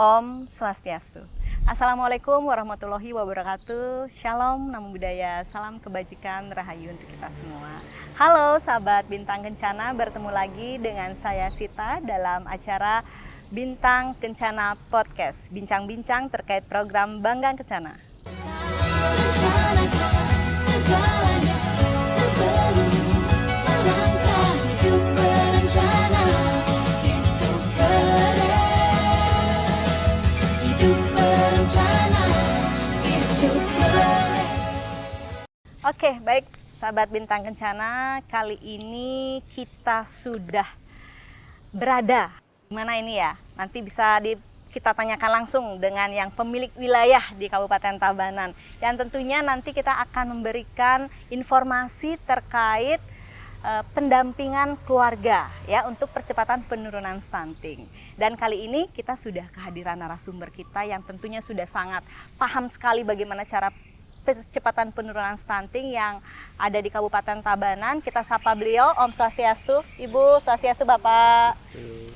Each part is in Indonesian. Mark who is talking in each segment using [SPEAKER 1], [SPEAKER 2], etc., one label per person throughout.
[SPEAKER 1] Om Swastiastu. Assalamualaikum warahmatullahi wabarakatuh. Shalom, namo buddhaya, salam kebajikan, rahayu untuk kita semua. Halo sahabat Bintang Kencana, bertemu lagi dengan saya Sita dalam acara Bintang Kencana Podcast. Bincang-bincang terkait program Bangga Kencana. Oke, baik sahabat Bintang Kencana, kali ini kita sudah berada di mana ini ya? Nanti bisa kita tanyakan langsung dengan yang pemilik wilayah di Kabupaten Tabanan. Yang tentunya nanti kita akan memberikan informasi terkait pendampingan keluarga ya untuk percepatan penurunan stunting. Dan kali ini kita sudah kehadiran narasumber kita yang tentunya sudah sangat paham sekali bagaimana cara percepatan penurunan stunting yang ada di Kabupaten Tabanan. Kita sapa beliau, Om Swastiastu, Ibu Swastiastu, Bapak.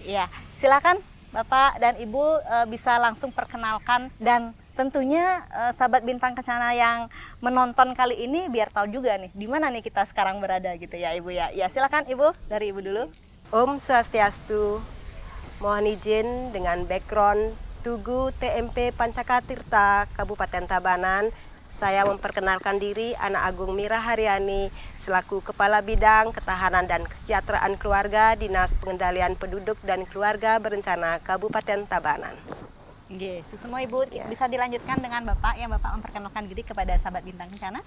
[SPEAKER 1] Ya, silakan Bapak dan Ibu bisa langsung perkenalkan dan tentunya sahabat Bintang Kencana yang menonton kali ini biar tahu juga nih di mana nih kita sekarang berada gitu ya Ibu ya. Ya, silakan Ibu, dari Ibu dulu.
[SPEAKER 2] Om Swastiastu. Mohon izin dengan background Tugu TMP Pancakatirta Kabupaten Tabanan. Saya memperkenalkan diri Ana Agung Mira Haryani selaku Kepala Bidang Ketahanan dan Kesejahteraan Keluarga Dinas Pengendalian Penduduk dan Keluarga Berencana Kabupaten Tabanan.
[SPEAKER 1] Oke, semua Ibu bisa dilanjutkan dengan Bapak yang Bapak memperkenalkan diri kepada sahabat Bintang Kencana.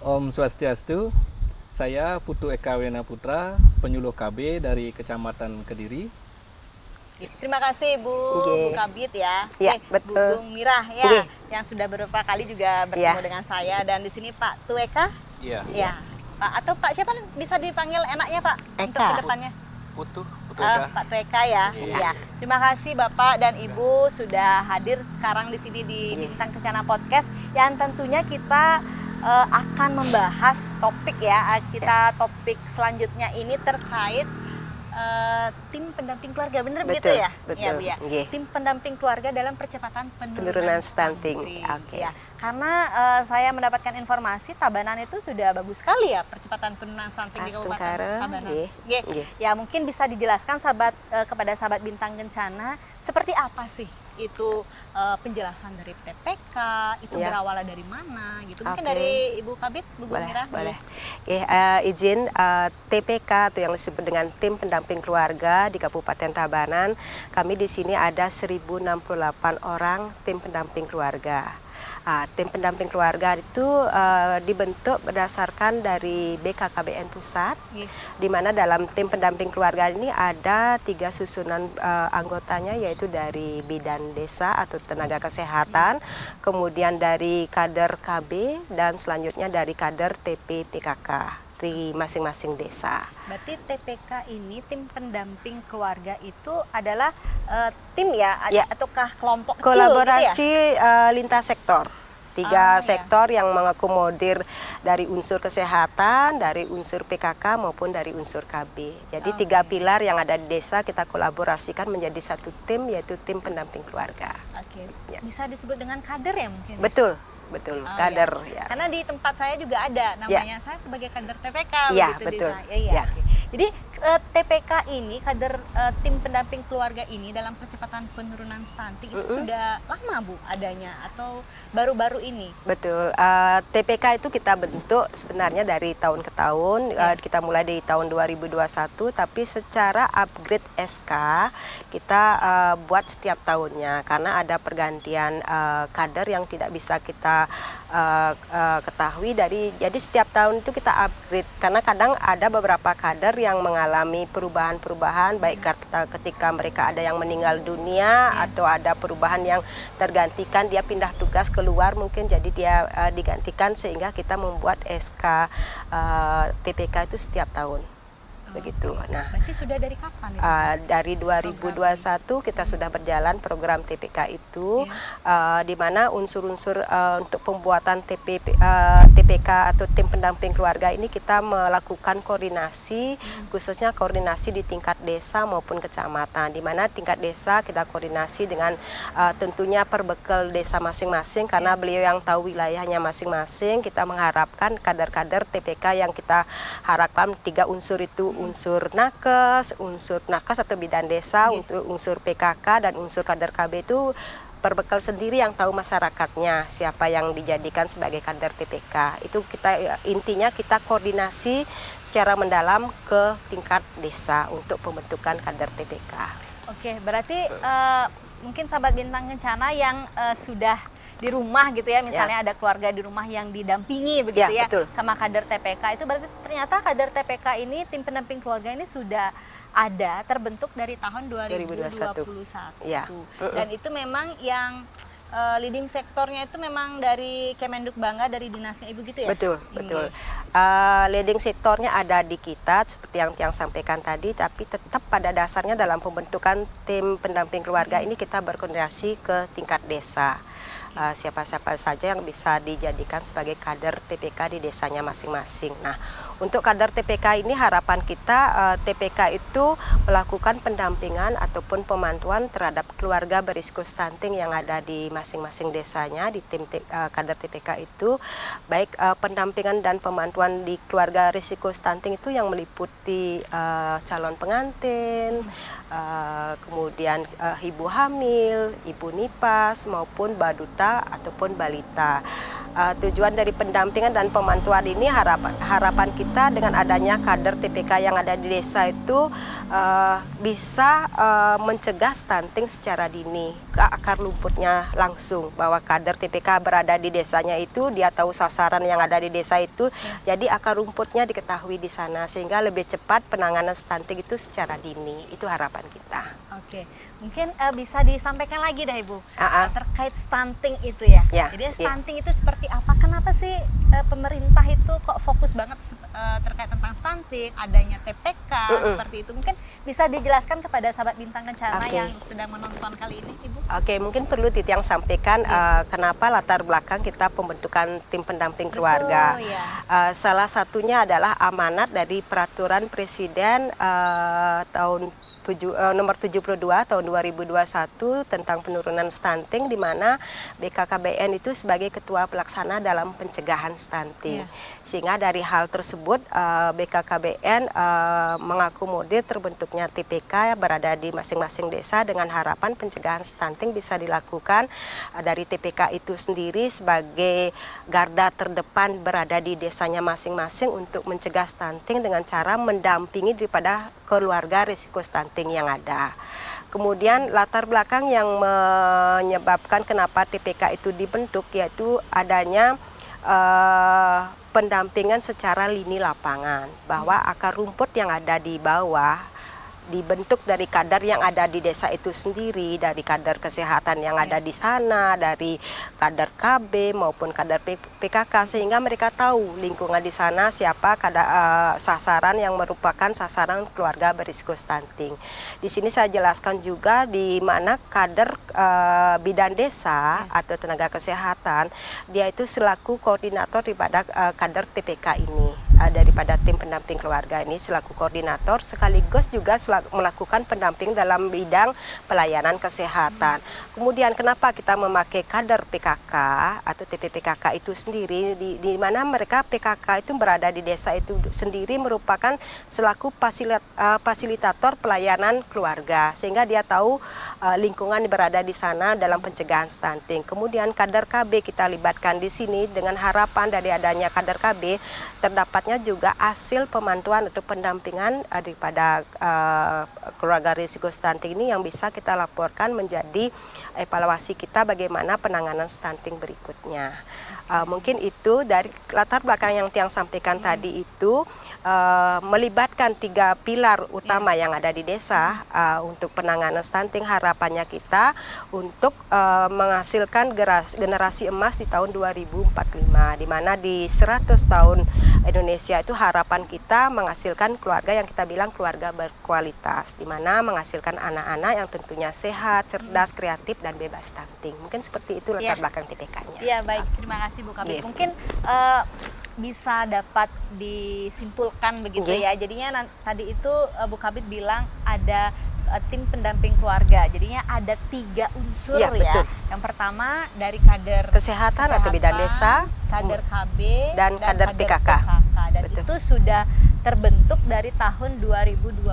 [SPEAKER 3] Om Swastiastu, saya Putu Eka Wena Putra, penyuluh KB dari Kecamatan Kediri.
[SPEAKER 1] Terima kasih Bu Kabit ya.
[SPEAKER 2] Ya,
[SPEAKER 1] Bu Gung Mirah ya, yang sudah beberapa kali juga bertemu dengan saya, dan di sini Pak Tueka.
[SPEAKER 3] Iya.
[SPEAKER 1] Ya, Pak atau Pak siapa bisa dipanggil enaknya Pak untuk kedepannya?
[SPEAKER 3] Putu Eka.
[SPEAKER 1] Pak Tueka ya. Ya. Terima kasih Bapak dan Ibu sudah hadir sekarang di sini di Bintang Kencana Podcast yang tentunya kita akan membahas topik ya. Topik selanjutnya ini terkait tim pendamping keluarga, benar begitu ya?
[SPEAKER 2] Betul.
[SPEAKER 1] Ya, Bu ya. Tim pendamping keluarga dalam percepatan penurunan
[SPEAKER 2] stunting.
[SPEAKER 1] Ya, karena saya mendapatkan informasi Tabanan itu sudah bagus sekali ya percepatan penurunan stunting di Kabupaten Tabanan. Ya, mungkin bisa dijelaskan kepada sahabat Bintang Kencana seperti apa sih itu penjelasan dari TPK itu berawal dari mana gitu, mungkin dari Ibu Kabit, Bu Gung Mirah.
[SPEAKER 2] Boleh. Izin TPK atau yang disebut dengan tim pendamping keluarga di Kabupaten Tabanan. Kami di sini ada 1068 orang tim pendamping keluarga. Tim pendamping keluarga itu dibentuk berdasarkan dari BKKBN Pusat, di mana dalam tim pendamping keluarga ini ada 3 susunan anggotanya, yaitu dari bidan desa atau tenaga kesehatan, kemudian dari kader KB, dan selanjutnya dari kader TP PKK di masing-masing desa.
[SPEAKER 1] Berarti TPK ini tim pendamping keluarga itu adalah tim ya, ataukah kelompok kecil
[SPEAKER 2] kolaborasi
[SPEAKER 1] gitu ya?
[SPEAKER 2] Lintas sektor. 3 sektor yang mengakomodir dari unsur kesehatan, dari unsur PKK maupun dari unsur KB. Jadi 3 pilar yang ada di desa kita kolaborasikan menjadi satu tim, yaitu tim pendamping keluarga.
[SPEAKER 1] Bisa disebut dengan kader ya mungkin?
[SPEAKER 2] Betul, kader ya.
[SPEAKER 1] Karena di tempat saya juga ada namanya, saya sebagai kader TPK
[SPEAKER 2] betul.
[SPEAKER 1] Jadi TPK ini, kader tim pendamping keluarga ini dalam percepatan penurunan stunting itu sudah lama Bu adanya atau baru-baru ini?
[SPEAKER 2] Betul, TPK itu kita bentuk sebenarnya dari tahun ke tahun. Kita mulai dari tahun 2021, tapi secara upgrade SK kita buat setiap tahunnya karena ada pergantian kader yang tidak bisa kita ketahui jadi setiap tahun itu kita upgrade karena kadang ada beberapa kader yang mengalami perubahan-perubahan, baik ketika mereka ada yang meninggal dunia atau ada perubahan yang tergantikan, dia pindah tugas keluar mungkin, jadi dia digantikan, sehingga kita membuat SK TPK itu setiap tahun. begitu. Nah,
[SPEAKER 1] Berarti sudah dari kapan itu?
[SPEAKER 2] dari 2021 kita sudah berjalan program TPK itu, di mana unsur-unsur untuk pembuatan TPK atau tim pendamping keluarga ini kita melakukan koordinasi, khususnya koordinasi di tingkat desa maupun kecamatan, di mana tingkat desa kita koordinasi dengan tentunya perbekal desa masing-masing, karena beliau yang tahu wilayahnya masing-masing. Kita mengharapkan kader-kader TPK yang kita harapkan 3 unsur itu, unsur nakes atau bidan desa, unsur PKK dan unsur kader KB itu berbekal sendiri yang tahu masyarakatnya siapa yang dijadikan sebagai kader TPK. Itu kita intinya kita koordinasi secara mendalam ke tingkat desa untuk pembentukan kader TPK.
[SPEAKER 1] Oke, berarti mungkin sahabat Bintang Kencana yang sudah di rumah gitu ya, misalnya ada keluarga di rumah yang didampingi begitu ya,
[SPEAKER 2] betul.
[SPEAKER 1] sama kader TPK, itu berarti ternyata kader TPK ini, tim pendamping keluarga ini sudah ada, terbentuk dari tahun 2021.
[SPEAKER 2] Ya.
[SPEAKER 1] Dan itu memang yang leading sektornya itu memang dari Kemenduk Bangga, dari dinasnya Ibu gitu ya?
[SPEAKER 2] Betul. Leading sektornya ada di kita seperti yang Tiang sampaikan tadi, tapi tetap pada dasarnya dalam pembentukan tim pendamping keluarga ini kita berkoordinasi ke tingkat desa. Siapa-siapa saja yang bisa dijadikan sebagai kader TPK di desanya masing-masing. Nah, untuk kader TPK ini harapan kita TPK itu melakukan pendampingan ataupun pemantauan terhadap keluarga berisiko stunting yang ada di masing-masing desanya di tim kader TPK itu, baik pendampingan dan pemantauan di keluarga risiko stunting itu yang meliputi calon pengantin, kemudian ibu hamil, ibu nipas maupun baduta ataupun balita. Tujuan dari pendampingan dan pemantauan ini harapan kita dengan adanya kader TPK yang ada di desa itu bisa mencegah stunting secara dini ke akar rumputnya langsung, bahwa kader TPK berada di desanya itu dia tahu sasaran yang ada di desa itu, jadi akar rumputnya diketahui di sana sehingga lebih cepat penanganan stunting itu secara dini. Itu harapan kita.
[SPEAKER 1] Oke, mungkin bisa disampaikan lagi dah Ibu terkait stunting itu ya. Jadi stunting itu seperti apa? Kenapa sih pemerintah itu kok fokus banget terkait tentang stunting, adanya TPK seperti itu? Mungkin bisa dijelaskan kepada sahabat Bintang Kencana yang sedang menonton kali ini, Ibu.
[SPEAKER 2] Oke, mungkin perlu Titiang sampaikan kenapa latar belakang kita pembentukan tim pendamping keluarga. Salah satunya adalah amanat dari Peraturan Presiden nomor 72 tahun 2021 tentang penurunan stunting, di mana BKKBN itu sebagai ketua pelaksana dalam pencegahan stunting. Sehingga dari hal tersebut BKKBN mengakomodir terbentuknya TPK berada di masing-masing desa dengan harapan pencegahan stunting bisa dilakukan dari TPK itu sendiri sebagai garda terdepan berada di desanya masing-masing untuk mencegah stunting dengan cara mendampingi daripada keluarga risiko stunting yang ada. Kemudian latar belakang yang menyebabkan kenapa TPK itu dibentuk yaitu adanya pendampingan secara lini lapangan, bahwa akar rumput yang ada di bawah dibentuk dari kader yang ada di desa itu sendiri, dari kader kesehatan yang ada di sana, dari kader KB maupun kader PKK, sehingga mereka tahu lingkungan di sana siapa sasaran yang merupakan sasaran keluarga berisiko stunting. Di sini saya jelaskan juga di mana kader bidan desa atau tenaga kesehatan, dia itu selaku koordinator daripada kader TPK ini, daripada tim pendamping keluarga ini selaku koordinator, sekaligus juga melakukan pendamping dalam bidang pelayanan kesehatan. Kemudian kenapa kita memakai kader PKK atau TPPKK itu sendiri, di mana mereka PKK itu berada di desa itu sendiri merupakan selaku fasilitator pelayanan keluarga, sehingga dia tahu lingkungan berada di sana dalam pencegahan stunting. Kemudian kader KB kita libatkan di sini dengan harapan dari adanya kader KB terdapatnya juga hasil pemantauan atau pendampingan daripada keluarga risiko stunting ini yang bisa kita laporkan menjadi evaluasi kita bagaimana penanganan stunting berikutnya. Mungkin itu dari latar belakang yang Tiang sampaikan tadi itu melibatkan 3 pilar utama yang ada di desa untuk penanganan stunting. Harapannya kita untuk menghasilkan generasi emas di tahun 2045, di mana di 100 tahun Indonesia Indonesia itu harapan kita menghasilkan keluarga yang kita bilang keluarga berkualitas, di mana menghasilkan anak-anak yang tentunya sehat, cerdas, kreatif, dan bebas stunting. Mungkin seperti itu latar belakang TPK-nya.
[SPEAKER 1] Ya, baik, terima kasih Bu Kabid.
[SPEAKER 2] Iya.
[SPEAKER 1] Mungkin bisa dapat disimpulkan begitu ya. Jadinya tadi itu Bu Kabid bilang ada tim pendamping keluarga. Jadinya ada 3 unsur
[SPEAKER 2] Ya,
[SPEAKER 1] ya.
[SPEAKER 2] betul.
[SPEAKER 1] Yang pertama dari kader
[SPEAKER 2] Kesehatan atau bidan desa,
[SPEAKER 1] kader KB
[SPEAKER 2] dan kader PKK.
[SPEAKER 1] Dan
[SPEAKER 2] Betul.
[SPEAKER 1] itu sudah terbentuk dari tahun 2021.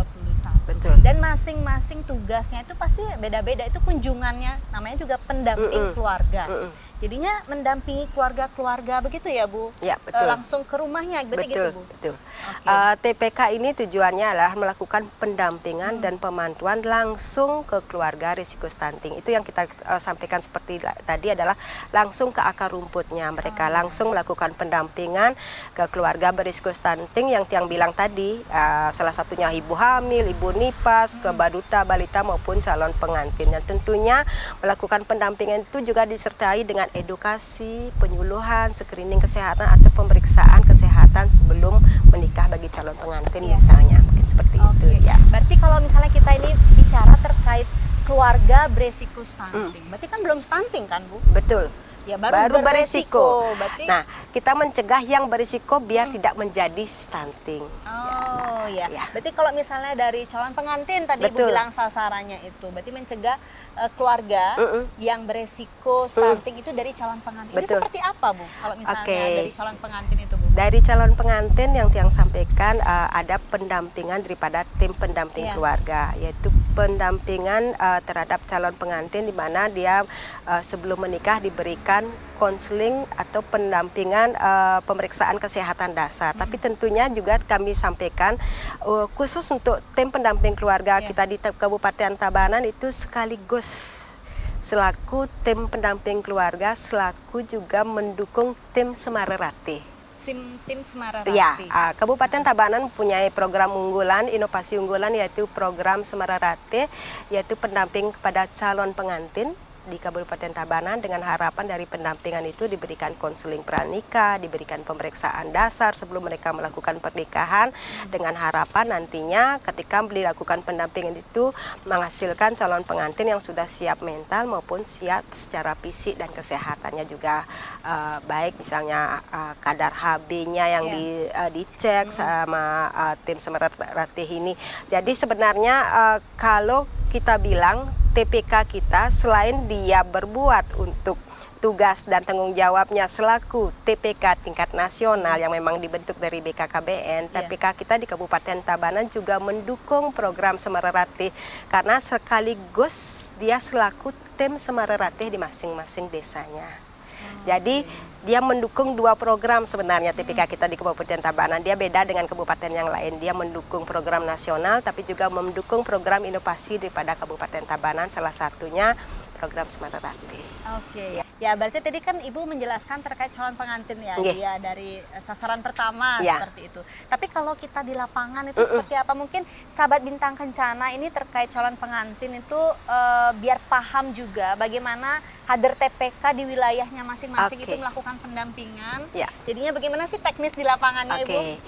[SPEAKER 2] Betul.
[SPEAKER 1] Dan masing-masing tugasnya itu pasti beda-beda. Itu kunjungannya namanya juga pendamping keluarga. Jadinya mendampingi keluarga-keluarga begitu ya Bu?
[SPEAKER 2] Ya, betul.
[SPEAKER 1] Langsung ke rumahnya berarti gitu Bu?
[SPEAKER 2] Betul.
[SPEAKER 1] Oke.
[SPEAKER 2] TPK ini tujuannya adalah melakukan pendampingan dan pemantuan langsung ke keluarga risiko stunting. Itu yang kita sampaikan seperti tadi adalah langsung ke akar rumputnya. Mereka langsung melakukan pendampingan ke keluarga berisiko stunting yang Tiang bilang tadi, salah satunya ibu hamil, ibu nipas, ke baduta, balita maupun calon pengantin. Dan tentunya melakukan pendampingan itu juga disertai dengan edukasi, penyuluhan, screening kesehatan atau pemeriksaan kesehatan sebelum menikah bagi calon pengantin misalnya. Mungkin seperti itu ya.
[SPEAKER 1] Berarti kalau misalnya kita ini bicara terkait keluarga beresiko stunting, berarti kan belum stunting kan Bu?
[SPEAKER 2] Betul.
[SPEAKER 1] Ya baru beresiko. Berarti
[SPEAKER 2] Nah, kita mencegah yang berisiko biar tidak menjadi stunting.
[SPEAKER 1] oh ya.
[SPEAKER 2] Ya.
[SPEAKER 1] Berarti kalau misalnya dari calon pengantin tadi Ibu
[SPEAKER 2] Betul.
[SPEAKER 1] bilang sasarannya itu, berarti mencegah keluarga yang beresiko stunting itu dari calon pengantin. Itu
[SPEAKER 2] Betul.
[SPEAKER 1] seperti apa Bu? Kalau misalnya
[SPEAKER 2] Oke.
[SPEAKER 1] dari calon pengantin itu Bu?
[SPEAKER 2] Dari calon pengantin yang Tiang sampaikan ada pendampingan daripada tim pendamping
[SPEAKER 1] Iya.
[SPEAKER 2] keluarga, yaitu pendampingan terhadap calon pengantin di mana dia sebelum menikah diberikan konseling atau pendampingan pemeriksaan kesehatan dasar. Tapi tentunya juga kami sampaikan khusus untuk tim pendamping keluarga kita di Kabupaten Tabanan itu sekaligus selaku tim pendamping keluarga, selaku juga mendukung tim Semarerati.
[SPEAKER 1] Tim Semarerati.
[SPEAKER 2] Ya, Kabupaten Tabanan mempunyai program unggulan, inovasi unggulan yaitu program Semarerati, yaitu pendamping kepada calon pengantin di Kabupaten Tabanan dengan harapan dari pendampingan itu diberikan konseling pranikah, diberikan pemeriksaan dasar sebelum mereka melakukan pernikahan dengan harapan nantinya ketika dilakukan pendampingan itu menghasilkan calon pengantin yang sudah siap mental maupun siap secara fisik dan kesehatannya juga baik, misalnya kadar HB-nya yang dicek sama tim Semarerati ini. Jadi sebenarnya kalau kita bilang TPK kita selain dia berbuat untuk tugas dan tanggung jawabnya selaku TPK tingkat nasional yang memang dibentuk dari BKKBN, TPK kita di Kabupaten Tabanan juga mendukung program Semarerati karena sekaligus dia selaku tim Semarerati di masing-masing desanya. Jadi dia mendukung 2 program sebenarnya TPK kita di Kabupaten Tabanan. Dia beda dengan kabupaten yang lain. Dia mendukung program nasional tapi juga mendukung program inovasi daripada Kabupaten Tabanan, salah satunya program Semarerati.
[SPEAKER 1] Oke. Ya berarti tadi kan Ibu menjelaskan terkait calon pengantin ya,
[SPEAKER 2] Nggih.
[SPEAKER 1] dia dari sasaran pertama
[SPEAKER 2] Ya.
[SPEAKER 1] seperti itu. Tapi kalau kita di lapangan itu seperti apa? Mungkin sahabat Bintang Kencana ini terkait calon pengantin itu biar paham juga bagaimana kader TPK di wilayahnya masing-masing
[SPEAKER 2] Oke.
[SPEAKER 1] itu melakukan pendampingan.
[SPEAKER 2] Ya.
[SPEAKER 1] Jadinya bagaimana sih teknis di lapangannya Ibu?
[SPEAKER 2] Oke,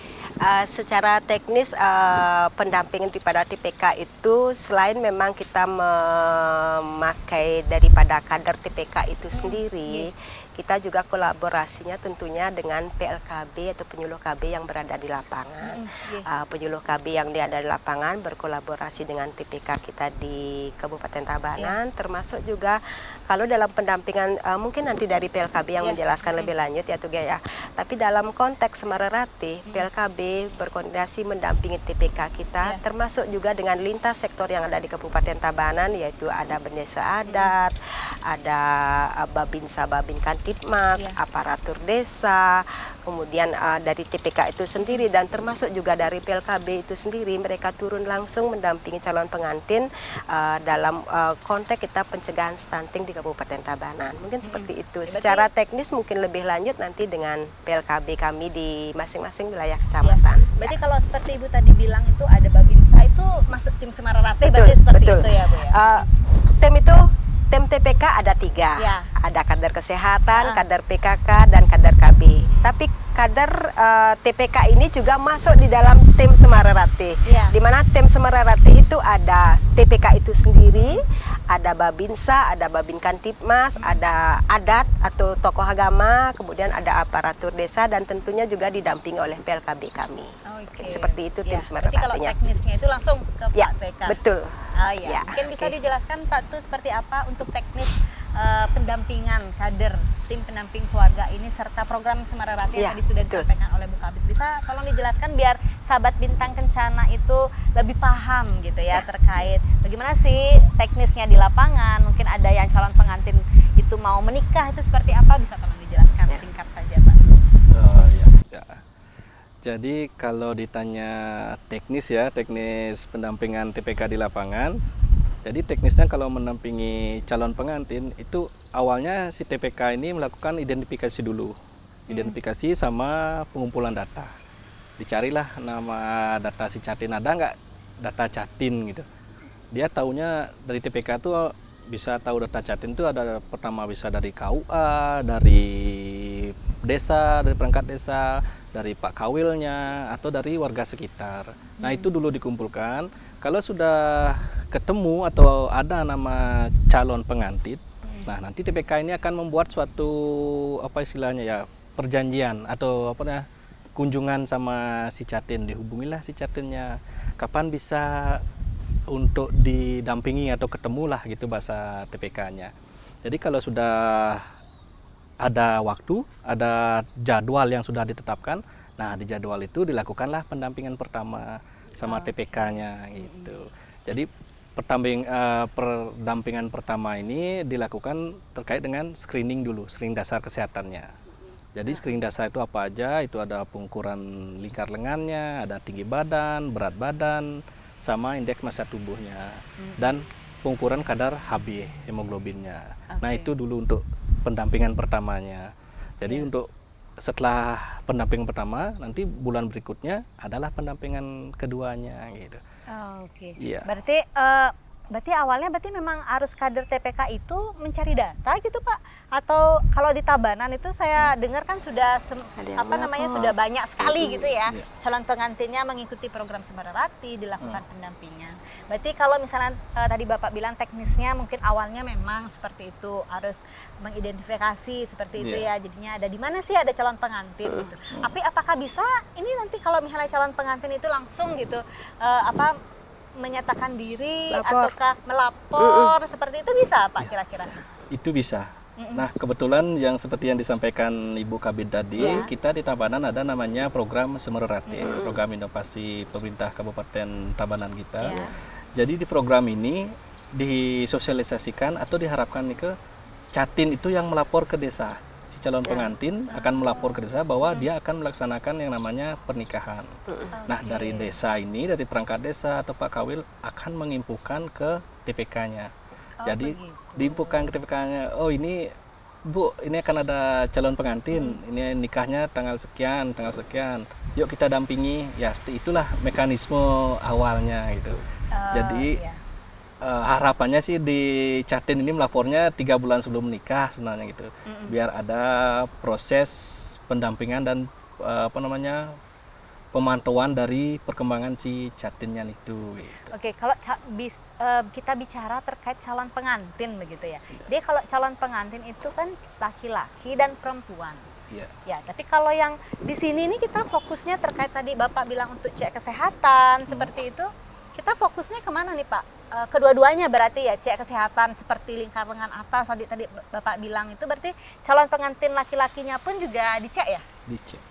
[SPEAKER 2] secara teknis pendampingan daripada TPK itu selain memang kita memakai daripada kader TPK itu sendiri, kita juga kolaborasinya tentunya dengan PLKB atau penyuluh KB yang berada di lapangan. Penyuluh KB yang ada di lapangan berkolaborasi dengan TPK kita di Kabupaten Tabanan, termasuk juga kalau dalam pendampingan mungkin nanti dari PLKB yang menjelaskan lebih lanjut ya Tuga ya. Tapi dalam konteks Semarerati, PLKB berkoordinasi mendampingi TPK kita, termasuk juga dengan lintas sektor yang ada di Kabupaten Tabanan, yaitu ada Bendesa Adat, ada Babinsa Babin Kantipmas, aparatur desa, kemudian dari TPK itu sendiri dan termasuk juga dari PLKB itu sendiri, mereka turun langsung mendampingi calon pengantin dalam konteks kita pencegahan stunting di Kabupaten Tabanan. Mungkin seperti itu. Secara teknis mungkin lebih lanjut nanti dengan PLKB kami di masing-masing wilayah kecamatan.
[SPEAKER 1] Berarti kalau seperti Ibu tadi bilang itu ada Babinsa itu masuk tim Semarerati, berarti seperti itu ya Bu ya?
[SPEAKER 2] Tim TPK ada 3,
[SPEAKER 1] Ya.
[SPEAKER 2] ada kader kesehatan, kader PKK, dan kader KB. Tapi kader TPK ini juga masuk di dalam tim Semararate.
[SPEAKER 1] Iya.
[SPEAKER 2] Di mana tim Semararate itu ada TPK itu sendiri, ada Babinsa, ada Babin Kantipmas, ada adat atau tokoh agama, kemudian ada aparatur desa dan tentunya juga didampingi oleh PLKB kami.
[SPEAKER 1] Oke.
[SPEAKER 2] Seperti itu tim
[SPEAKER 1] Ya, berarti kalau
[SPEAKER 2] Semararate-nya.
[SPEAKER 1] teknisnya itu langsung ke
[SPEAKER 2] Ya,
[SPEAKER 1] Pak TK.
[SPEAKER 2] betul.
[SPEAKER 1] Oh iya,
[SPEAKER 2] Ya,
[SPEAKER 1] mungkin bisa
[SPEAKER 2] oke.
[SPEAKER 1] dijelaskan Pak tuh seperti apa untuk teknis pendampingan kader tim pendamping keluarga ini serta program Semararate yang
[SPEAKER 2] Ya,
[SPEAKER 1] tadi sudah
[SPEAKER 2] betul.
[SPEAKER 1] disampaikan oleh Bu Kabid. Bisa tolong dijelaskan biar sahabat Bintang Kencana itu lebih paham gitu ya terkait bagaimana sih teknisnya di lapangan. Mungkin ada yang calon pengantin itu mau menikah itu seperti apa, bisa tolong dijelaskan
[SPEAKER 2] Ya.
[SPEAKER 1] singkat saja Pak.
[SPEAKER 3] Oh, ya. Ya. Jadi kalau ditanya teknis ya, teknis pendampingan TPK di lapangan. Jadi teknisnya kalau mendampingi calon pengantin itu awalnya si TPK ini melakukan identifikasi dulu. Identifikasi sama pengumpulan data. Dicarilah nama data si Catin, ada nggak data Catin gitu. Dia taunya dari TPK itu bisa tahu data Catin itu ada pertama bisa dari KUA, dari desa, dari perangkat desa, dari Pak Kawilnya atau dari warga sekitar. Nah, itu dulu dikumpulkan. Kalau sudah ketemu atau ada nama calon pengantin, nah nanti TPK ini akan membuat suatu apa istilahnya ya, perjanjian atau apa ya, kunjungan sama si Catin. Dihubungilah si Catinnya kapan bisa untuk didampingi atau ketemulah gitu bahasa TPK-nya. Jadi kalau sudah ada waktu, ada jadwal yang sudah ditetapkan, nah di jadwal itu dilakukanlah pendampingan pertama sama TPK-nya gitu. Jadi pendampingan pertama ini dilakukan terkait dengan screening dulu, screening dasar kesehatannya. Jadi screening dasar itu apa aja? Itu ada pengukuran lingkar lengannya, ada tinggi badan, berat badan, sama indeks massa tubuhnya, dan pengukuran kadar HB, hemoglobinnya. Nah itu dulu untuk pendampingan pertamanya. Jadi untuk setelah pendampingan pertama, nanti bulan berikutnya adalah pendampingan keduanya gitu.
[SPEAKER 1] Oke.
[SPEAKER 3] Iya.
[SPEAKER 1] Berarti awalnya memang harus kader TPK itu mencari data gitu Pak, atau kalau di Tabanan itu saya dengar kan sudah
[SPEAKER 2] Ada yang
[SPEAKER 1] sudah banyak sekali gitu ya
[SPEAKER 3] Iya.
[SPEAKER 1] calon pengantinnya mengikuti program Semararate, dilakukan pendampingan. Berarti kalau misalnya tadi Bapak bilang teknisnya mungkin awalnya memang seperti itu, harus mengidentifikasi seperti itu
[SPEAKER 3] Iya.
[SPEAKER 1] ya, jadinya ada di mana sih ada calon pengantin gitu. Tapi apakah bisa ini nanti kalau misalnya calon pengantin itu langsung gitu menyatakan diri
[SPEAKER 2] Lapor.
[SPEAKER 1] ataukah melapor seperti itu bisa Pak kira-kira?
[SPEAKER 3] Itu bisa. Nah, kebetulan yang seperti yang disampaikan Ibu Kabid tadi,
[SPEAKER 1] Ya.
[SPEAKER 3] kita di Tabanan ada namanya program Semararate, program inovasi pemerintah Kabupaten Tabanan kita.
[SPEAKER 1] Ya.
[SPEAKER 3] Jadi di program ini disosialisasikan atau diharapkan nih ke Catin itu yang melapor ke desa. Si calon pengantin akan melapor ke desa bahwa dia akan melaksanakan yang namanya pernikahan. Nah, dari desa ini, dari perangkat desa atau Pak Kawil akan menginfokan ke TPK-nya. Jadi
[SPEAKER 1] begitu.
[SPEAKER 3] diinfokan ke TPK-nya, oh ini Bu, ini akan ada calon pengantin, ini nikahnya tanggal sekian, yuk kita dampingi. Ya, itulah mekanisme awalnya gitu. Jadi
[SPEAKER 1] Iya.
[SPEAKER 3] harapannya sih di Catin ini melapornya 3 bulan sebelum nikah sebenarnya gitu, biar ada proses pendampingan dan pemantauan dari perkembangan si Catinnya itu. Gitu.
[SPEAKER 1] Oke, kalau kita bicara terkait calon pengantin begitu ya. Dia kalau calon pengantin itu kan laki-laki dan perempuan.
[SPEAKER 3] Iya.
[SPEAKER 1] Ya, tapi kalau yang di sini nih kita fokusnya terkait tadi Bapak bilang untuk cek kesehatan seperti itu, kita fokusnya kemana nih Pak? Kedua-duanya berarti ya, cek kesehatan seperti lingkar lengan atas tadi Bapak bilang itu berarti calon pengantin laki-lakinya pun juga dicek ya?
[SPEAKER 3] Dicek.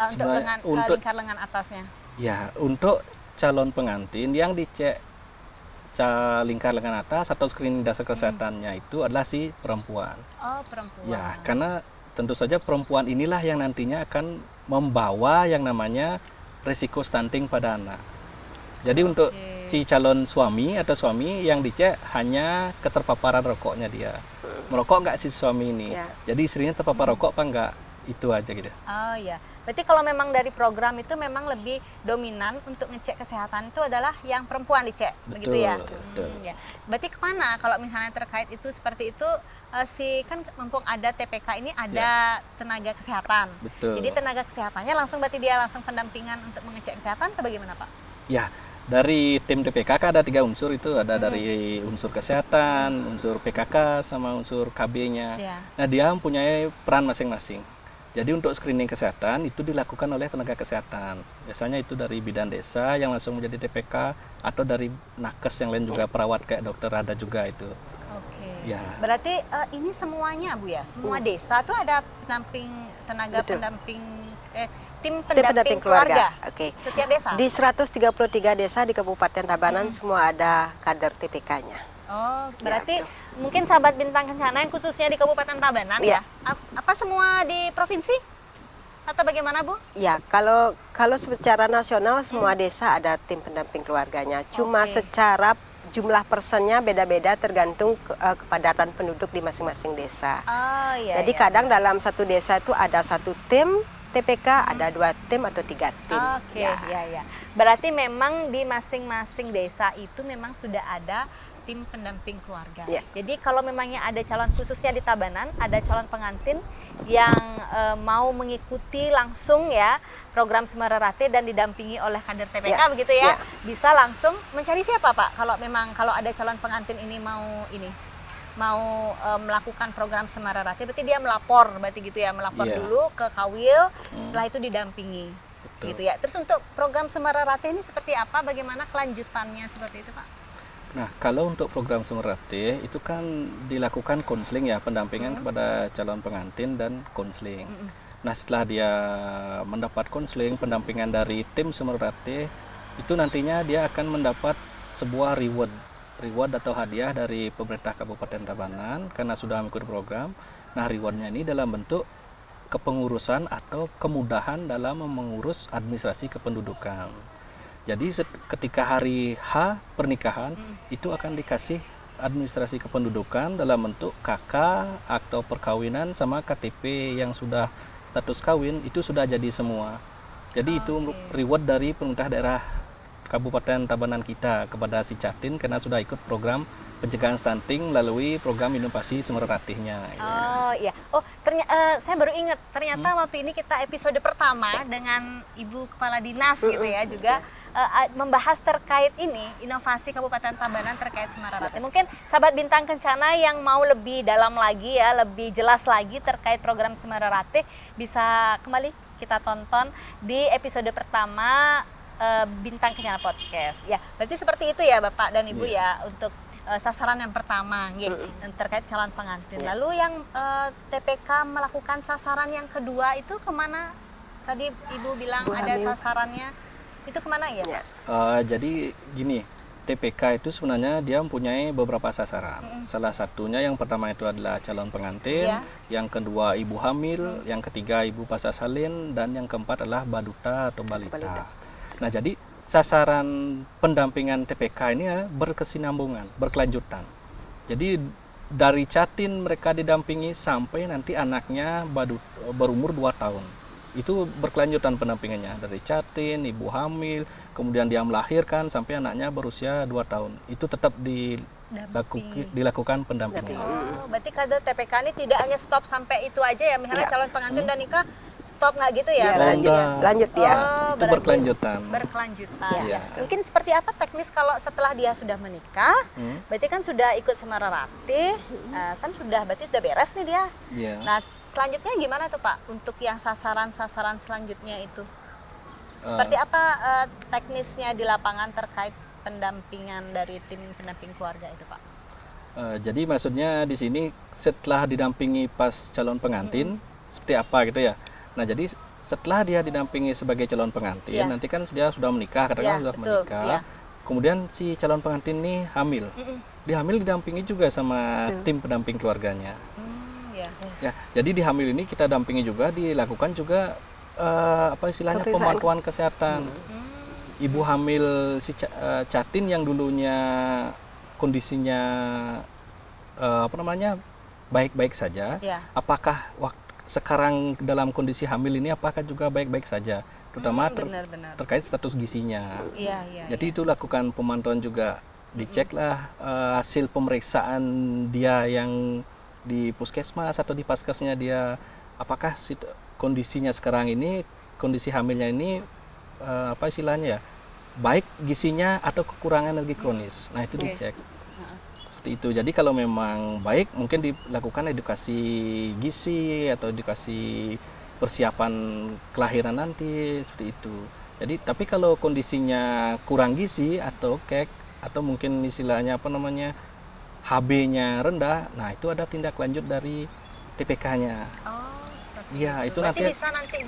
[SPEAKER 1] Untuk
[SPEAKER 3] Sebenarnya untuk
[SPEAKER 1] lingkar lengan atasnya.
[SPEAKER 3] Ya, untuk calon pengantin yang dicek lingkar lengan atas atau screening dasar kesehatannya itu adalah si perempuan.
[SPEAKER 1] Oh, perempuan.
[SPEAKER 3] Ya, karena tentu saja perempuan inilah yang nantinya akan membawa yang namanya risiko stunting pada anak. Jadi untuk si calon suami atau suami yang dicek hanya keterpaparan rokoknya dia. Merokok nggak si suami ini?
[SPEAKER 2] Ya.
[SPEAKER 3] Jadi istrinya terpapar rokok apa enggak? itu aja gitu.
[SPEAKER 1] Oh ya, berarti kalau memang dari program itu memang lebih dominan untuk ngecek kesehatan itu adalah yang perempuan dicek, begitu ya?
[SPEAKER 3] Betul.
[SPEAKER 1] Ya. Berarti kemana kalau misalnya terkait itu seperti itu, kan mumpung ada TPK ini ada tenaga kesehatan.
[SPEAKER 3] Betul.
[SPEAKER 1] Jadi tenaga kesehatannya langsung berarti dia langsung pendampingan untuk mengecek kesehatan atau bagaimana Pak?
[SPEAKER 3] Ya, dari tim TPK kan ada 3 unsur itu, ada dari unsur kesehatan, unsur PKK, sama unsur KB-nya.
[SPEAKER 1] Ya.
[SPEAKER 3] Nah, dia mempunyai peran masing-masing. Jadi untuk screening kesehatan itu dilakukan oleh tenaga kesehatan. Biasanya itu dari bidan desa yang langsung menjadi TPK atau dari nakes yang lain juga perawat kayak dokter ada juga itu.
[SPEAKER 1] Oke.
[SPEAKER 3] Ya.
[SPEAKER 1] Berarti ini semuanya Bu ya, semua desa tuh ada tenaga
[SPEAKER 2] Betul.
[SPEAKER 1] pendamping tim
[SPEAKER 2] Tim pendamping keluarga. Oke.
[SPEAKER 1] Setiap desa.
[SPEAKER 2] Di 133 desa di Kabupaten Tabanan semua ada kader TPK-nya.
[SPEAKER 1] Oh, berarti
[SPEAKER 2] betul.
[SPEAKER 1] mungkin sahabat Bintang Kencana yang khususnya di Kabupaten Tabanan
[SPEAKER 2] Iya.
[SPEAKER 1] ya. Apa semua di provinsi? Atau bagaimana, Bu?
[SPEAKER 2] Ya, kalau secara nasional semua desa ada tim pendamping keluarganya. Cuma
[SPEAKER 1] Oke.
[SPEAKER 2] secara jumlah persennya beda-beda tergantung kepadatan penduduk di masing-masing desa.
[SPEAKER 1] Oh, iya.
[SPEAKER 2] Jadi
[SPEAKER 1] iya.
[SPEAKER 2] kadang dalam satu desa itu ada 1 tim TPK, ada 2 tim atau 3 tim.
[SPEAKER 1] Oke,
[SPEAKER 2] Ya.
[SPEAKER 1] ya. Berarti memang di masing-masing desa itu memang sudah ada tim pendamping keluarga.
[SPEAKER 2] Ya.
[SPEAKER 1] Jadi kalau memangnya ada calon khususnya di Tabanan, ada calon pengantin yang mau mengikuti langsung ya program Semerarate dan didampingi oleh kader TPK
[SPEAKER 2] Ya.
[SPEAKER 1] begitu ya,
[SPEAKER 2] Ya.
[SPEAKER 1] bisa langsung mencari siapa Pak? Kalau ada calon pengantin ini mau melakukan program Semerarate, berarti dia melapor, berarti gitu ya, melapor
[SPEAKER 3] Iya.
[SPEAKER 1] dulu ke Kawil, setelah itu didampingi.
[SPEAKER 3] Betul.
[SPEAKER 1] Gitu ya. Terus untuk program Semerarate ini seperti apa? Bagaimana kelanjutannya seperti itu, Pak?
[SPEAKER 3] Nah, kalau untuk program Semerate itu kan dilakukan konseling ya, pendampingan kepada calon pengantin dan konseling. Nah, setelah dia mendapat konseling, pendampingan dari tim Semerate, itu nantinya dia akan mendapat sebuah reward atau hadiah dari pemerintah Kabupaten Tabanan karena sudah mengikuti program. Nah, rewardnya ini dalam bentuk kepengurusan atau kemudahan dalam mengurus administrasi kependudukan. Jadi ketika hari H pernikahan itu akan dikasih administrasi kependudukan dalam bentuk KK, akte perkawinan sama KTP yang sudah status kawin itu sudah jadi semua. Jadi itu reward dari pemerintah daerah Kabupaten Tabanan kita kepada si Catin karena sudah ikut program pencegahan stunting melalui program inovasi Semerratihnya.
[SPEAKER 1] Oh iya. Oh ternyata saya baru ingat ternyata waktu ini kita episode pertama dengan Ibu Kepala Dinas gitu ya juga membahas terkait ini inovasi Kabupaten Tabanan terkait Semerarate. Mungkin sahabat Bintang Kencana yang mau lebih dalam lagi ya, lebih jelas lagi terkait program Semerarate bisa kembali kita tonton di episode pertama Bintang Kencana Podcast. Ya, berarti seperti itu ya Bapak dan Ibu ya untuk sasaran yang pertama yang terkait calon pengantin. Lalu yang TPK melakukan sasaran yang kedua itu kemana? Tadi Ibu bilang
[SPEAKER 2] Ibu
[SPEAKER 1] ada
[SPEAKER 2] hamil.
[SPEAKER 1] sasarannya. Itu kemana ya?
[SPEAKER 2] Ya.
[SPEAKER 3] Jadi gini, TPK itu sebenarnya dia mempunyai beberapa sasaran. Salah satunya yang pertama itu adalah calon pengantin,
[SPEAKER 1] Iya.
[SPEAKER 3] yang kedua ibu hamil, yang ketiga ibu pasca salin, dan yang keempat adalah baduta atau balita.
[SPEAKER 2] Balita.
[SPEAKER 3] Nah, jadi sasaran pendampingan TPK ini ya berkesinambungan, berkelanjutan. Jadi dari Catin mereka didampingi sampai nanti anaknya berumur 2 tahun. Itu berkelanjutan pendampingannya dari Catin, ibu hamil, kemudian dia melahirkan sampai anaknya berusia 2 tahun. Itu tetap dilakukan pendampingan.
[SPEAKER 1] Oh, berarti kader TPK ini tidak hanya stop sampai itu aja ya, misalnya
[SPEAKER 2] Ya.
[SPEAKER 1] calon pengantin dan nikah stop nggak gitu ya?
[SPEAKER 2] Ya,
[SPEAKER 3] Oh,
[SPEAKER 2] lanjut,
[SPEAKER 3] enggak.
[SPEAKER 2] lanjut ya.
[SPEAKER 1] Oh,
[SPEAKER 3] Itu
[SPEAKER 1] berarti
[SPEAKER 3] berkelanjutan.
[SPEAKER 1] berkelanjutan.
[SPEAKER 3] Iya.
[SPEAKER 1] Mungkin seperti apa teknis kalau setelah dia sudah menikah, berarti kan sudah ikut Semerarate, kan berarti sudah beres nih dia.
[SPEAKER 3] Iya.
[SPEAKER 1] Nah, selanjutnya gimana tuh Pak untuk yang sasaran-sasaran selanjutnya itu? Seperti apa teknisnya di lapangan terkait pendampingan dari tim pendamping keluarga itu Pak?
[SPEAKER 3] Jadi maksudnya di sini setelah didampingi pas calon pengantin seperti apa gitu ya. Nah, jadi setelah dia didampingi sebagai calon pengantin,
[SPEAKER 1] Iya.
[SPEAKER 3] nanti kan dia sudah menikah, katakanlah
[SPEAKER 1] Iya,
[SPEAKER 3] sudah
[SPEAKER 1] betul,
[SPEAKER 3] menikah.
[SPEAKER 1] iya.
[SPEAKER 3] Kemudian si calon pengantin ini hamil. Dihamil didampingi juga sama tim pendamping keluarganya.
[SPEAKER 1] Ya.
[SPEAKER 3] Ya, jadi di hamil ini kita dampingi juga, dilakukan juga apa istilahnya
[SPEAKER 2] Pemeriksaan.
[SPEAKER 3] pemantauan kesehatan. Ibu hamil si Catin yang dulunya kondisinya baik-baik saja,
[SPEAKER 1] Ya.
[SPEAKER 3] apakah sekarang dalam kondisi hamil ini apakah juga baik-baik saja, terutama
[SPEAKER 1] benar-benar.
[SPEAKER 3] terkait status gizinya.
[SPEAKER 1] Iya, iya.
[SPEAKER 3] Jadi
[SPEAKER 1] iya.
[SPEAKER 3] itu lakukan pemantauan juga, diceklah hasil pemeriksaan dia yang di puskesmas atau di paskesnya dia, apakah kondisinya sekarang ini, kondisi hamilnya ini apa istilahnya ya, baik gizinya atau kekurangan energi kronis. Nah itu
[SPEAKER 1] Oke.
[SPEAKER 3] dicek. Seperti itu. Jadi kalau memang baik mungkin dilakukan edukasi gizi atau edukasi persiapan kelahiran nanti, seperti itu. Jadi tapi kalau kondisinya kurang gizi atau kek atau mungkin istilahnya apa namanya HB-nya rendah, nah itu ada tindak lanjut dari TPK-nya.
[SPEAKER 1] Oh, seperti
[SPEAKER 3] Iya, itu
[SPEAKER 1] Berarti
[SPEAKER 3] nanti
[SPEAKER 1] bisa nanti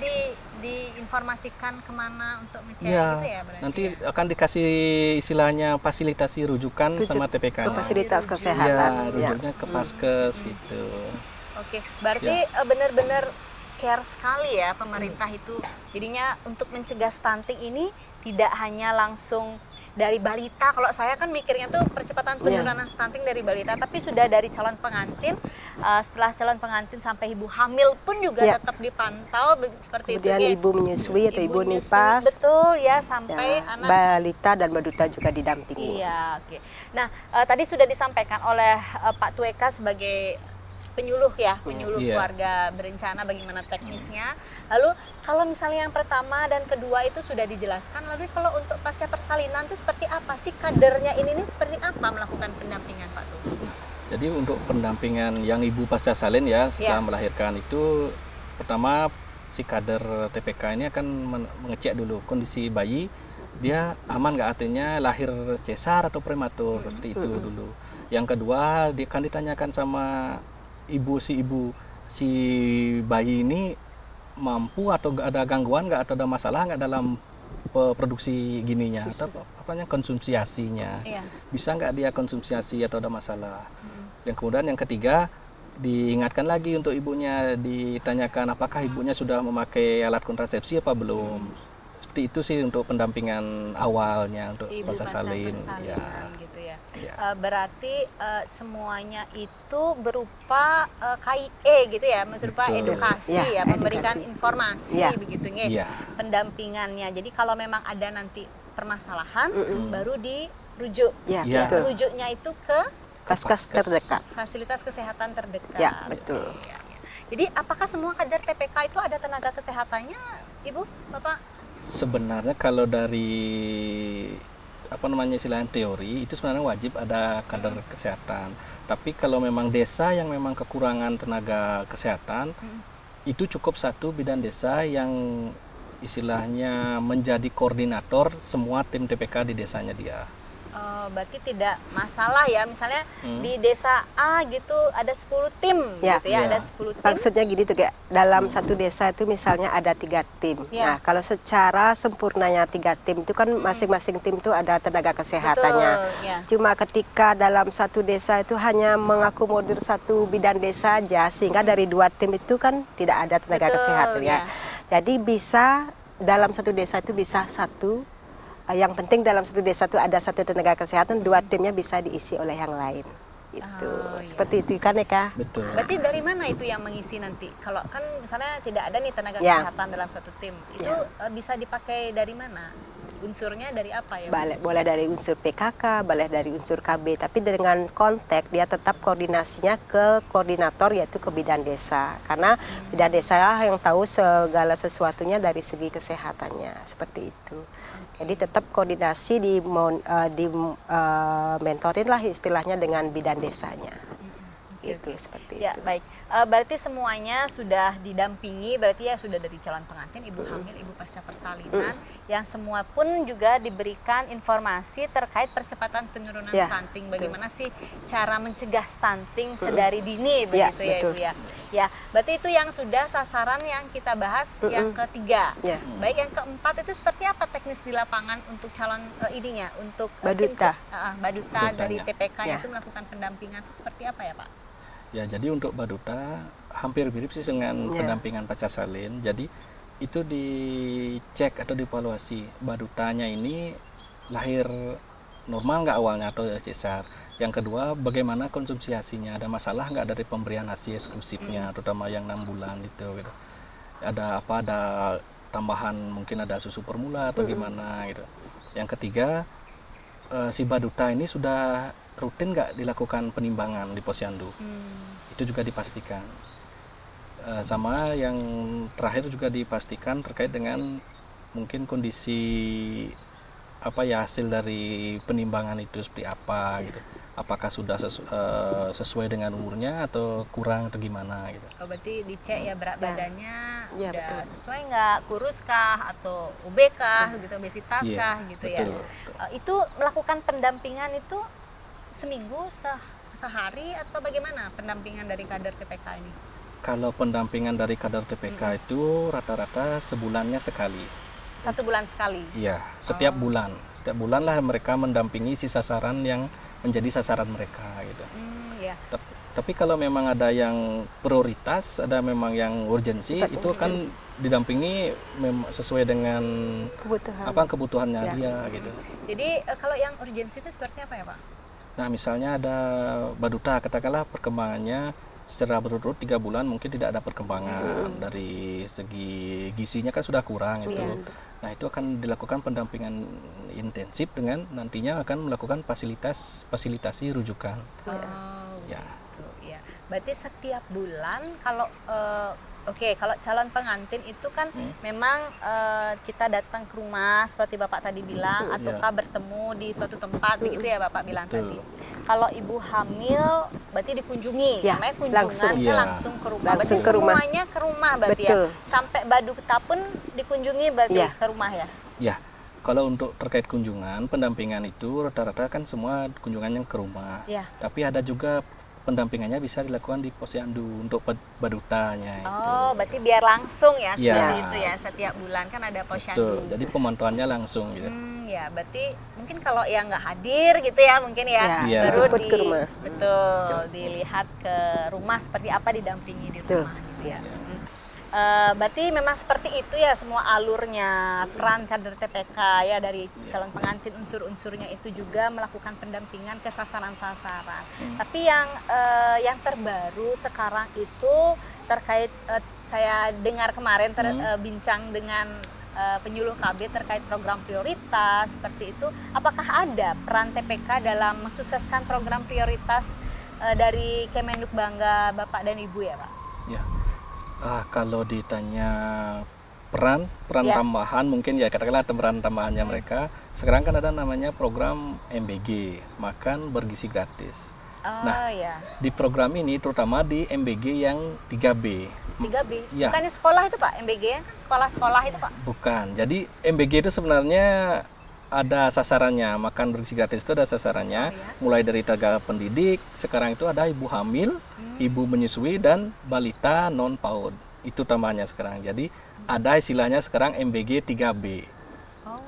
[SPEAKER 1] diinformasikan kemana untuk ngecek
[SPEAKER 3] ya,
[SPEAKER 1] gitu ya berarti.
[SPEAKER 3] nanti
[SPEAKER 1] ya?
[SPEAKER 3] akan dikasih istilahnya fasilitasi rujukan sama
[SPEAKER 2] Ke
[SPEAKER 3] TPK-nya.
[SPEAKER 2] fasilitas
[SPEAKER 1] dirujuk.
[SPEAKER 2] kesehatan.
[SPEAKER 3] Ya,
[SPEAKER 2] Ya.
[SPEAKER 3] rujuknya ke paskes gitu.
[SPEAKER 1] Oke, berarti benar-benar care sekali ya pemerintah itu. Jadinya untuk mencegah stunting ini tidak hanya langsung dari balita. Kalau saya kan mikirnya tuh percepatan penurunan stunting dari balita, tapi sudah dari calon pengantin. Setelah calon pengantin sampai ibu hamil pun juga
[SPEAKER 2] Ya.
[SPEAKER 1] tetap dipantau seperti
[SPEAKER 2] Kemudian
[SPEAKER 1] itu.
[SPEAKER 2] ibu menyusui atau ibu
[SPEAKER 1] nyusui,
[SPEAKER 2] nipas,
[SPEAKER 1] betul ya, sampai
[SPEAKER 2] ya,
[SPEAKER 1] anak.
[SPEAKER 2] balita dan baduta juga didampingi.
[SPEAKER 1] Iya, oke. Nah, tadi sudah disampaikan oleh Pak Tueka sebagai penyuluh ya, penyuluh
[SPEAKER 3] Iya.
[SPEAKER 1] keluarga berencana bagaimana teknisnya. Lalu kalau misalnya yang pertama dan kedua itu sudah dijelaskan, lalu kalau untuk pasca persalinan itu seperti apa sih kadernya ini nih, seperti apa melakukan pendampingan Pak Tu?
[SPEAKER 3] Jadi untuk pendampingan yang ibu pasca salin ya setelah
[SPEAKER 1] Ya.
[SPEAKER 3] melahirkan itu, pertama si kader TPK ini akan mengecek dulu kondisi bayi, dia aman nggak, artinya lahir cesar atau prematur, seperti itu dulu. Yang kedua dia akan ditanyakan sama ibu si bayi ini mampu atau nggak ada gangguan nggak, atau ada masalah nggak dalam produksi gininya atau apanya konsumsi asinya,
[SPEAKER 1] Iya.
[SPEAKER 3] bisa nggak dia konsumsi asi atau ada masalah. Yang kemudian yang ketiga diingatkan lagi untuk ibunya, ditanyakan apakah ibunya sudah memakai alat kontrasepsi apa belum. Seperti itu sih untuk pendampingan awalnya untuk
[SPEAKER 1] Ibu
[SPEAKER 3] pasca
[SPEAKER 1] pasca
[SPEAKER 3] salin.
[SPEAKER 1] persalinan gitu ya.
[SPEAKER 3] Ya.
[SPEAKER 1] Berarti semuanya itu berupa KIE gitu ya, berupa
[SPEAKER 3] Betul.
[SPEAKER 1] edukasi
[SPEAKER 2] Ya,
[SPEAKER 1] ya, memberikan
[SPEAKER 2] edukasi.
[SPEAKER 1] informasi
[SPEAKER 2] Ya.
[SPEAKER 1] begitu nge,
[SPEAKER 3] Iya.
[SPEAKER 1] pendampingannya. Jadi kalau memang ada nanti permasalahan baru dirujuk.
[SPEAKER 2] Ya,
[SPEAKER 3] Ya.
[SPEAKER 2] betul.
[SPEAKER 1] Rujuknya itu ke
[SPEAKER 2] Paskes terdekat.
[SPEAKER 1] fasilitas kesehatan terdekat.
[SPEAKER 2] Ya, betul.
[SPEAKER 1] Ya, ya. Jadi apakah semua kader TPK itu ada tenaga kesehatannya, Ibu, Bapak?
[SPEAKER 3] Sebenarnya kalau dari apa namanya istilahnya teori itu sebenarnya wajib ada kader kesehatan. Tapi kalau memang desa yang memang kekurangan tenaga kesehatan, itu cukup satu bidan desa yang istilahnya menjadi koordinator semua tim TPK di desanya dia.
[SPEAKER 1] Berarti tidak masalah ya, misalnya di desa A gitu ada 10 tim
[SPEAKER 2] Ya.
[SPEAKER 1] gitu ya,
[SPEAKER 3] Ya.
[SPEAKER 1] ada 10 tim.
[SPEAKER 2] Maksudnya gini tuh kayak dalam satu desa itu misalnya ada 3 tim.
[SPEAKER 1] Ya.
[SPEAKER 2] Nah kalau secara sempurnanya 3 tim itu kan masing-masing tim itu ada tenaga kesehatannya.
[SPEAKER 1] Betul, ya.
[SPEAKER 2] Cuma ketika dalam satu desa itu hanya mengakomodir satu bidan desa aja, sehingga dari 2 tim itu kan tidak ada tenaga
[SPEAKER 1] Betul,
[SPEAKER 2] kesehatannya.
[SPEAKER 1] ya.
[SPEAKER 2] Jadi bisa dalam satu desa itu bisa satu. Yang penting dalam satu desa itu ada satu tenaga kesehatan, 2 timnya bisa diisi oleh yang lain. Itu
[SPEAKER 1] Oh, iya.
[SPEAKER 2] seperti itu kan Eka?
[SPEAKER 3] Betul.
[SPEAKER 1] Berarti dari mana itu yang mengisi nanti? Kalau kan misalnya tidak ada nih tenaga
[SPEAKER 2] Ya.
[SPEAKER 1] kesehatan dalam satu tim, itu
[SPEAKER 2] Ya.
[SPEAKER 1] bisa dipakai dari mana? Unsurnya dari apa ya? Bu?
[SPEAKER 2] Boleh dari unsur PKK, boleh dari unsur KB, tapi dengan kontak dia tetap koordinasinya ke koordinator, yaitu ke bidan desa. Karena bidan desa lah yang tahu segala sesuatunya dari segi kesehatannya, seperti itu. Jadi tetap koordinasi mentorin lah istilahnya dengan bidan desanya.
[SPEAKER 1] Oke,
[SPEAKER 2] Itu
[SPEAKER 1] oke.
[SPEAKER 2] seperti
[SPEAKER 1] Ya,
[SPEAKER 2] itu.
[SPEAKER 1] baik. Berarti semuanya sudah didampingi, berarti ya sudah dari calon pengantin, ibu hamil, ibu pasca persalinan, yang semua pun juga diberikan informasi terkait percepatan penurunan
[SPEAKER 2] Ya,
[SPEAKER 1] stunting. Bagaimana sih cara mencegah stunting sedari dini, begitu ya,
[SPEAKER 2] betul.
[SPEAKER 1] Ibu ya. Ya, berarti itu yang sudah sasaran yang kita bahas yang ketiga.
[SPEAKER 2] Ya.
[SPEAKER 1] Baik, yang keempat itu seperti apa teknis di lapangan untuk calon ininya, untuk
[SPEAKER 2] Baduta.
[SPEAKER 1] baduta dari
[SPEAKER 3] Badutanya.
[SPEAKER 1] TPK-nya
[SPEAKER 2] Ya.
[SPEAKER 1] itu melakukan pendampingan itu seperti apa ya, Pak?
[SPEAKER 3] Ya, jadi untuk baduta hampir mirip sih dengan
[SPEAKER 2] Ya.
[SPEAKER 3] pendampingan pasca salin. Jadi itu dicek atau dievaluasi badutanya ini lahir normal nggak awalnya atau cesar. Yang kedua, bagaimana konsumsi ASI-nya? Ada masalah nggak dari pemberian ASI eksklusifnya, terutama yang 6 bulan gitu. Ada apa? Ada tambahan, mungkin ada susu formula atau gimana gitu. Yang ketiga, si baduta ini sudah rutin nggak dilakukan penimbangan di posyandu? Itu juga dipastikan. Sama yang terakhir juga dipastikan terkait dengan mungkin kondisi apa ya, hasil dari penimbangan itu seperti apa gitu. Apakah sudah sesuai dengan umurnya atau kurang atau gimana gitu.
[SPEAKER 1] Oh, berarti dicek ya berat badannya
[SPEAKER 2] Ya,
[SPEAKER 1] udah
[SPEAKER 2] betul.
[SPEAKER 1] sesuai nggak, kurus kah atau OB kah gitu, obesitas
[SPEAKER 3] Iya,
[SPEAKER 1] kah gitu ya.
[SPEAKER 3] betul.
[SPEAKER 1] Itu melakukan pendampingan itu seminggu, sehari atau bagaimana pendampingan dari kader TPK ini?
[SPEAKER 3] Kalau pendampingan dari kader TPK itu rata-rata sebulannya sekali.
[SPEAKER 1] 1 bulan sekali.
[SPEAKER 3] Iya, setiap bulan. Setiap bulan lah mereka mendampingi si sasaran yang menjadi sasaran mereka gitu.
[SPEAKER 1] Ya.
[SPEAKER 3] Tapi kalau memang ada yang prioritas, ada memang yang urgensi, itu kan didampingi sesuai dengan kebutuhannya
[SPEAKER 2] Ya.
[SPEAKER 3] dia gitu.
[SPEAKER 1] Jadi kalau yang urgensi itu seperti apa ya Pak?
[SPEAKER 3] Nah, misalnya ada baduta, katakanlah perkembangannya secara berurut 3 bulan mungkin tidak ada perkembangan dari segi gizinya kan sudah kurang itu.
[SPEAKER 1] Iya.
[SPEAKER 3] Nah, itu akan dilakukan pendampingan intensif dengan nantinya akan melakukan fasilitasi rujukan.
[SPEAKER 1] Oh,
[SPEAKER 3] Ya.
[SPEAKER 1] gitu ya. Berarti setiap bulan kalau oke, kalau calon pengantin itu kan memang kita datang ke rumah seperti Bapak tadi bilang, ataukah bertemu di suatu tempat begitu ya Bapak bilang tadi. Kalau ibu hamil berarti dikunjungi,
[SPEAKER 2] Ya,
[SPEAKER 1] namanya kunjungan
[SPEAKER 2] langsung.
[SPEAKER 1] kita
[SPEAKER 3] Iya.
[SPEAKER 1] langsung ke rumah.
[SPEAKER 2] Langsung
[SPEAKER 1] Berarti
[SPEAKER 2] ke rumah.
[SPEAKER 1] semuanya ke rumah berarti
[SPEAKER 2] Betul.
[SPEAKER 1] ya. Sampai baduta pun dikunjungi berarti
[SPEAKER 2] Ya.
[SPEAKER 1] ke rumah ya.
[SPEAKER 3] Ya, kalau untuk terkait kunjungan, pendampingan itu rata-rata kan semua kunjungannya ke rumah.
[SPEAKER 1] Ya.
[SPEAKER 3] Tapi ada juga pendampingannya bisa dilakukan di posyandu untuk badutanya itu.
[SPEAKER 1] Oh, berarti biar langsung ya
[SPEAKER 3] Iya.
[SPEAKER 1] seperti itu ya, setiap bulan kan ada posyandu.
[SPEAKER 3] Betul. Jadi pemantauannya langsung gitu.
[SPEAKER 1] Ya, berarti mungkin kalau yang nggak hadir gitu ya, mungkin ya,
[SPEAKER 3] Iya.
[SPEAKER 1] baru
[SPEAKER 2] Jemput ke rumah.
[SPEAKER 1] betul, dilihat ke rumah seperti apa, didampingi di
[SPEAKER 2] Betul.
[SPEAKER 1] rumah gitu ya.
[SPEAKER 3] Iya.
[SPEAKER 1] Berarti memang seperti itu ya semua alurnya, peran kader TPK ya, dari calon pengantin, unsur-unsurnya itu juga melakukan pendampingan ke sasaran-sasaran. Tapi yang terbaru sekarang itu terkait saya dengar kemarin bincang dengan penyuluh KB terkait program prioritas seperti itu. Apakah ada peran TPK dalam mensukseskan program prioritas dari Kemenhub Bangga Bapak dan Ibu ya Pak?
[SPEAKER 3] Ya. Kalau ditanya peran
[SPEAKER 1] Ya.
[SPEAKER 3] tambahan mungkin ya katakanlah peran tambahannya mereka. Sekarang kan ada namanya program MBG, makan bergizi gratis.
[SPEAKER 1] Oh ya,
[SPEAKER 3] Di program ini terutama di MBG yang 3B.
[SPEAKER 1] 3B.
[SPEAKER 3] Ya.
[SPEAKER 1] Bukannya sekolah itu Pak, MBG kan sekolah-sekolah itu Pak?
[SPEAKER 3] Bukan. Jadi MBG itu sebenarnya ada sasarannya. Makan bergizi gratis itu ada sasarannya.
[SPEAKER 1] Oh, ya.
[SPEAKER 3] Mulai dari tenaga pendidik, sekarang itu ada ibu hamil, ibu menyusui, dan balita non PAUD. Itu tambahnya sekarang. Jadi ada istilahnya sekarang MBG 3B.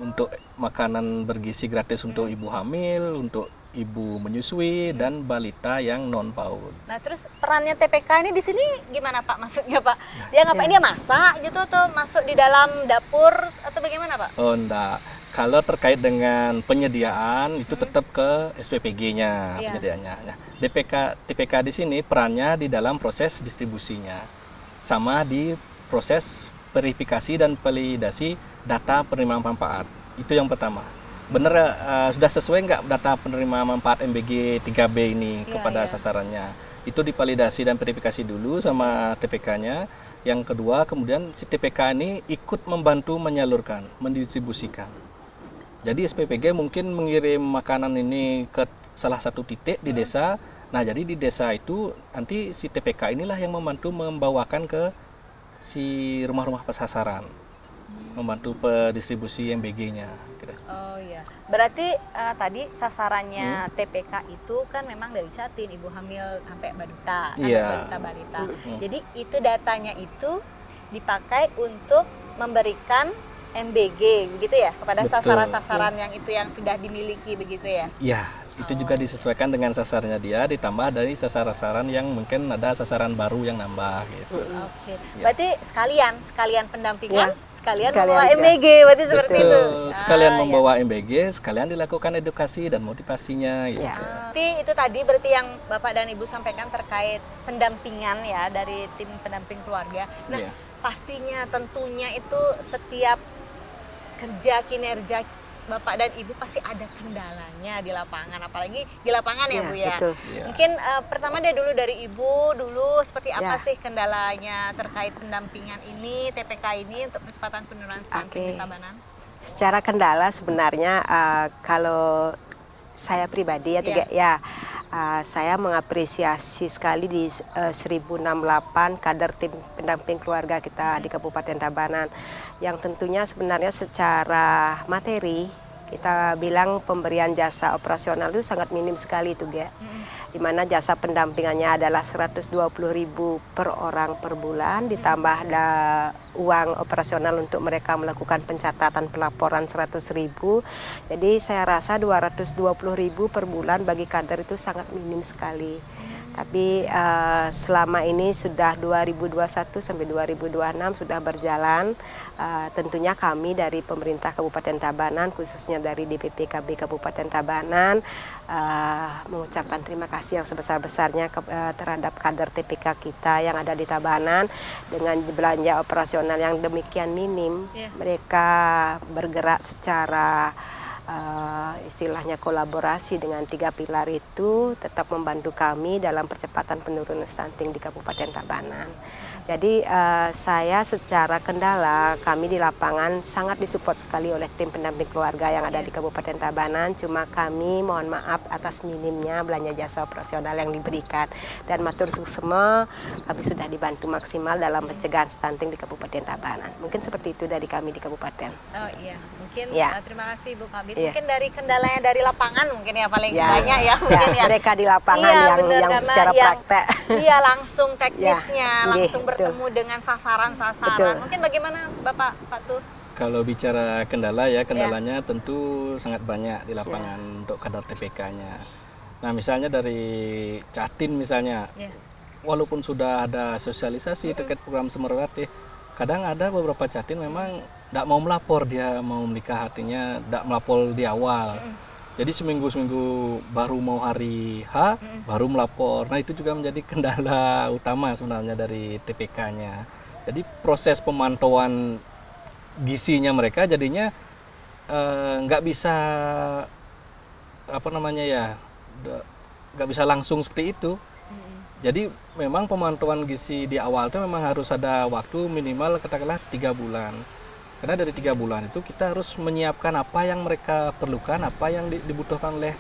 [SPEAKER 3] Untuk makanan bergizi gratis untuk ibu hamil, untuk ibu menyusui, dan balita yang non PAUD.
[SPEAKER 1] Nah terus perannya TPK ini di sini gimana Pak maksudnya Pak? Dia ngapain, dia masak gitu atau masuk di dalam dapur atau bagaimana Pak?
[SPEAKER 3] Oh enggak. Kalau terkait dengan penyediaan itu tetap ke SPPG-nya
[SPEAKER 1] Iya.
[SPEAKER 3] penyediaannya. Nah, TPK di sini perannya di dalam proses distribusinya, sama di proses verifikasi dan validasi data penerima manfaat. Itu yang pertama. Benar sudah sesuai nggak data penerima manfaat MBG 3B ini
[SPEAKER 1] Iya,
[SPEAKER 3] kepada
[SPEAKER 1] iya.
[SPEAKER 3] sasarannya? Itu divalidasi dan verifikasi dulu sama TPK-nya. Yang kedua, kemudian si TPK ini ikut membantu menyalurkan, mendistribusikan. Jadi SPPG mungkin mengirim makanan ini ke salah satu titik di desa. Nah, jadi di desa itu nanti si TPK inilah yang membantu membawakan ke si rumah-rumah pesasaran. Membantu pendistribusi MBG-nya. Gitu.
[SPEAKER 1] Oh iya, berarti tadi sasarannya TPK itu kan memang dari Jatim, ibu hamil sampai baduta, sampai
[SPEAKER 3] Iya.
[SPEAKER 1] baduta balita. Jadi itu datanya itu dipakai untuk memberikan MBG begitu ya kepada
[SPEAKER 3] Betul.
[SPEAKER 1] sasaran-sasaran yang itu yang sudah dimiliki begitu ya.
[SPEAKER 3] Ya, Itu juga disesuaikan dengan sasarannya dia, ditambah dari sasaran-sasaran yang mungkin ada sasaran baru yang nambah gitu.
[SPEAKER 1] Oke.
[SPEAKER 3] Ya.
[SPEAKER 1] Berarti sekalian pendampingan,
[SPEAKER 2] Ya,
[SPEAKER 1] sekalian
[SPEAKER 2] sekalian
[SPEAKER 1] membawa
[SPEAKER 2] juga.
[SPEAKER 1] MBG, berarti seperti itu.
[SPEAKER 3] Sekalian
[SPEAKER 1] Ah, ya.
[SPEAKER 3] membawa MBG, sekalian dilakukan edukasi dan motivasinya gitu.
[SPEAKER 2] Ya.
[SPEAKER 1] Berarti itu tadi berarti yang Bapak dan Ibu sampaikan terkait pendampingan ya dari tim pendamping keluarga. Nah,
[SPEAKER 3] Iya.
[SPEAKER 1] pastinya tentunya itu setiap kerja kinerja Bapak dan Ibu pasti ada kendalanya di lapangan, apalagi di lapangan ya,
[SPEAKER 2] Ya,
[SPEAKER 1] Bu ya.
[SPEAKER 2] betul.
[SPEAKER 3] Iya.
[SPEAKER 1] Mungkin pertama dia dulu dari Ibu dulu seperti apa
[SPEAKER 2] Ya.
[SPEAKER 1] sih kendalanya terkait pendampingan ini, TPK ini untuk percepatan penurunan stunting
[SPEAKER 2] Oke.
[SPEAKER 1] di Tabanan?
[SPEAKER 2] Secara kendala sebenarnya kalau saya pribadi ya, saya mengapresiasi sekali di 1068 kader tim pendamping keluarga kita di Kabupaten Tabanan, yang tentunya sebenarnya secara materi kita bilang pemberian jasa operasional itu sangat minim sekali itu, di mana jasa pendampingannya adalah 120.000 per orang per bulan, ditambah ada uang operasional untuk mereka melakukan pencatatan pelaporan 100.000. Jadi saya rasa 220.000 per bulan bagi kader itu sangat minim sekali. Tapi selama ini sudah 2021 sampai 2026 sudah berjalan. Tentunya kami dari pemerintah Kabupaten Tabanan, khususnya dari DPPKB Kabupaten Tabanan, mengucapkan terima kasih yang sebesar-besarnya terhadap kader TPK kita yang ada di Tabanan. Dengan belanja operasional yang demikian minim, mereka bergerak secara istilahnya kolaborasi dengan 3 pilar itu, tetap membantu kami dalam percepatan penurunan stunting di Kabupaten Tabanan. Jadi saya secara kendala, kami di lapangan sangat disupport sekali oleh tim pendamping keluarga yang ada di Kabupaten Tabanan. Cuma kami mohon maaf atas minimnya belanja jasa operasional yang diberikan. Dan matur suksema, kami sudah dibantu maksimal dalam pencegahan stunting di Kabupaten Tabanan. Mungkin seperti itu dari kami di Kabupaten.
[SPEAKER 1] Oh iya, mungkin
[SPEAKER 2] Ya.
[SPEAKER 1] Terima kasih Bu Kabit.
[SPEAKER 2] Ya.
[SPEAKER 1] Mungkin dari kendalanya dari lapangan mungkin ya paling
[SPEAKER 2] Ya.
[SPEAKER 1] banyak ya mungkin ya.
[SPEAKER 2] Mereka di lapangan
[SPEAKER 1] Iya,
[SPEAKER 2] yang
[SPEAKER 1] benar, karena
[SPEAKER 2] secara praktek.
[SPEAKER 1] Iya, langsung teknisnya,
[SPEAKER 2] Ya,
[SPEAKER 1] langsung
[SPEAKER 2] betul.
[SPEAKER 1] bertemu dengan sasaran-sasaran.
[SPEAKER 2] Betul.
[SPEAKER 1] Mungkin bagaimana Bapak Pak Tuh?
[SPEAKER 3] Kalau bicara kendala ya, kendalanya tentu sangat banyak di lapangan untuk kadar TPK-nya. Nah, misalnya dari Catin misalnya,
[SPEAKER 1] Ya.
[SPEAKER 3] walaupun sudah ada sosialisasi terkait program Semerati, kadang ada beberapa Catin memang tidak mau melapor, dia mau menikah, artinya tidak melapor di awal. Jadi seminggu baru mau hari H, baru melapor. Nah, itu juga menjadi kendala utama sebenarnya dari TPK-nya. Jadi proses pemantauan gisinya mereka jadinya nggak bisa nggak bisa langsung seperti itu. Jadi memang pemantauan gizi di awal itu memang harus ada waktu minimal katakanlah 3 bulan. Karena dari 3 bulan itu kita harus menyiapkan apa yang mereka perlukan, apa yang dibutuhkan oleh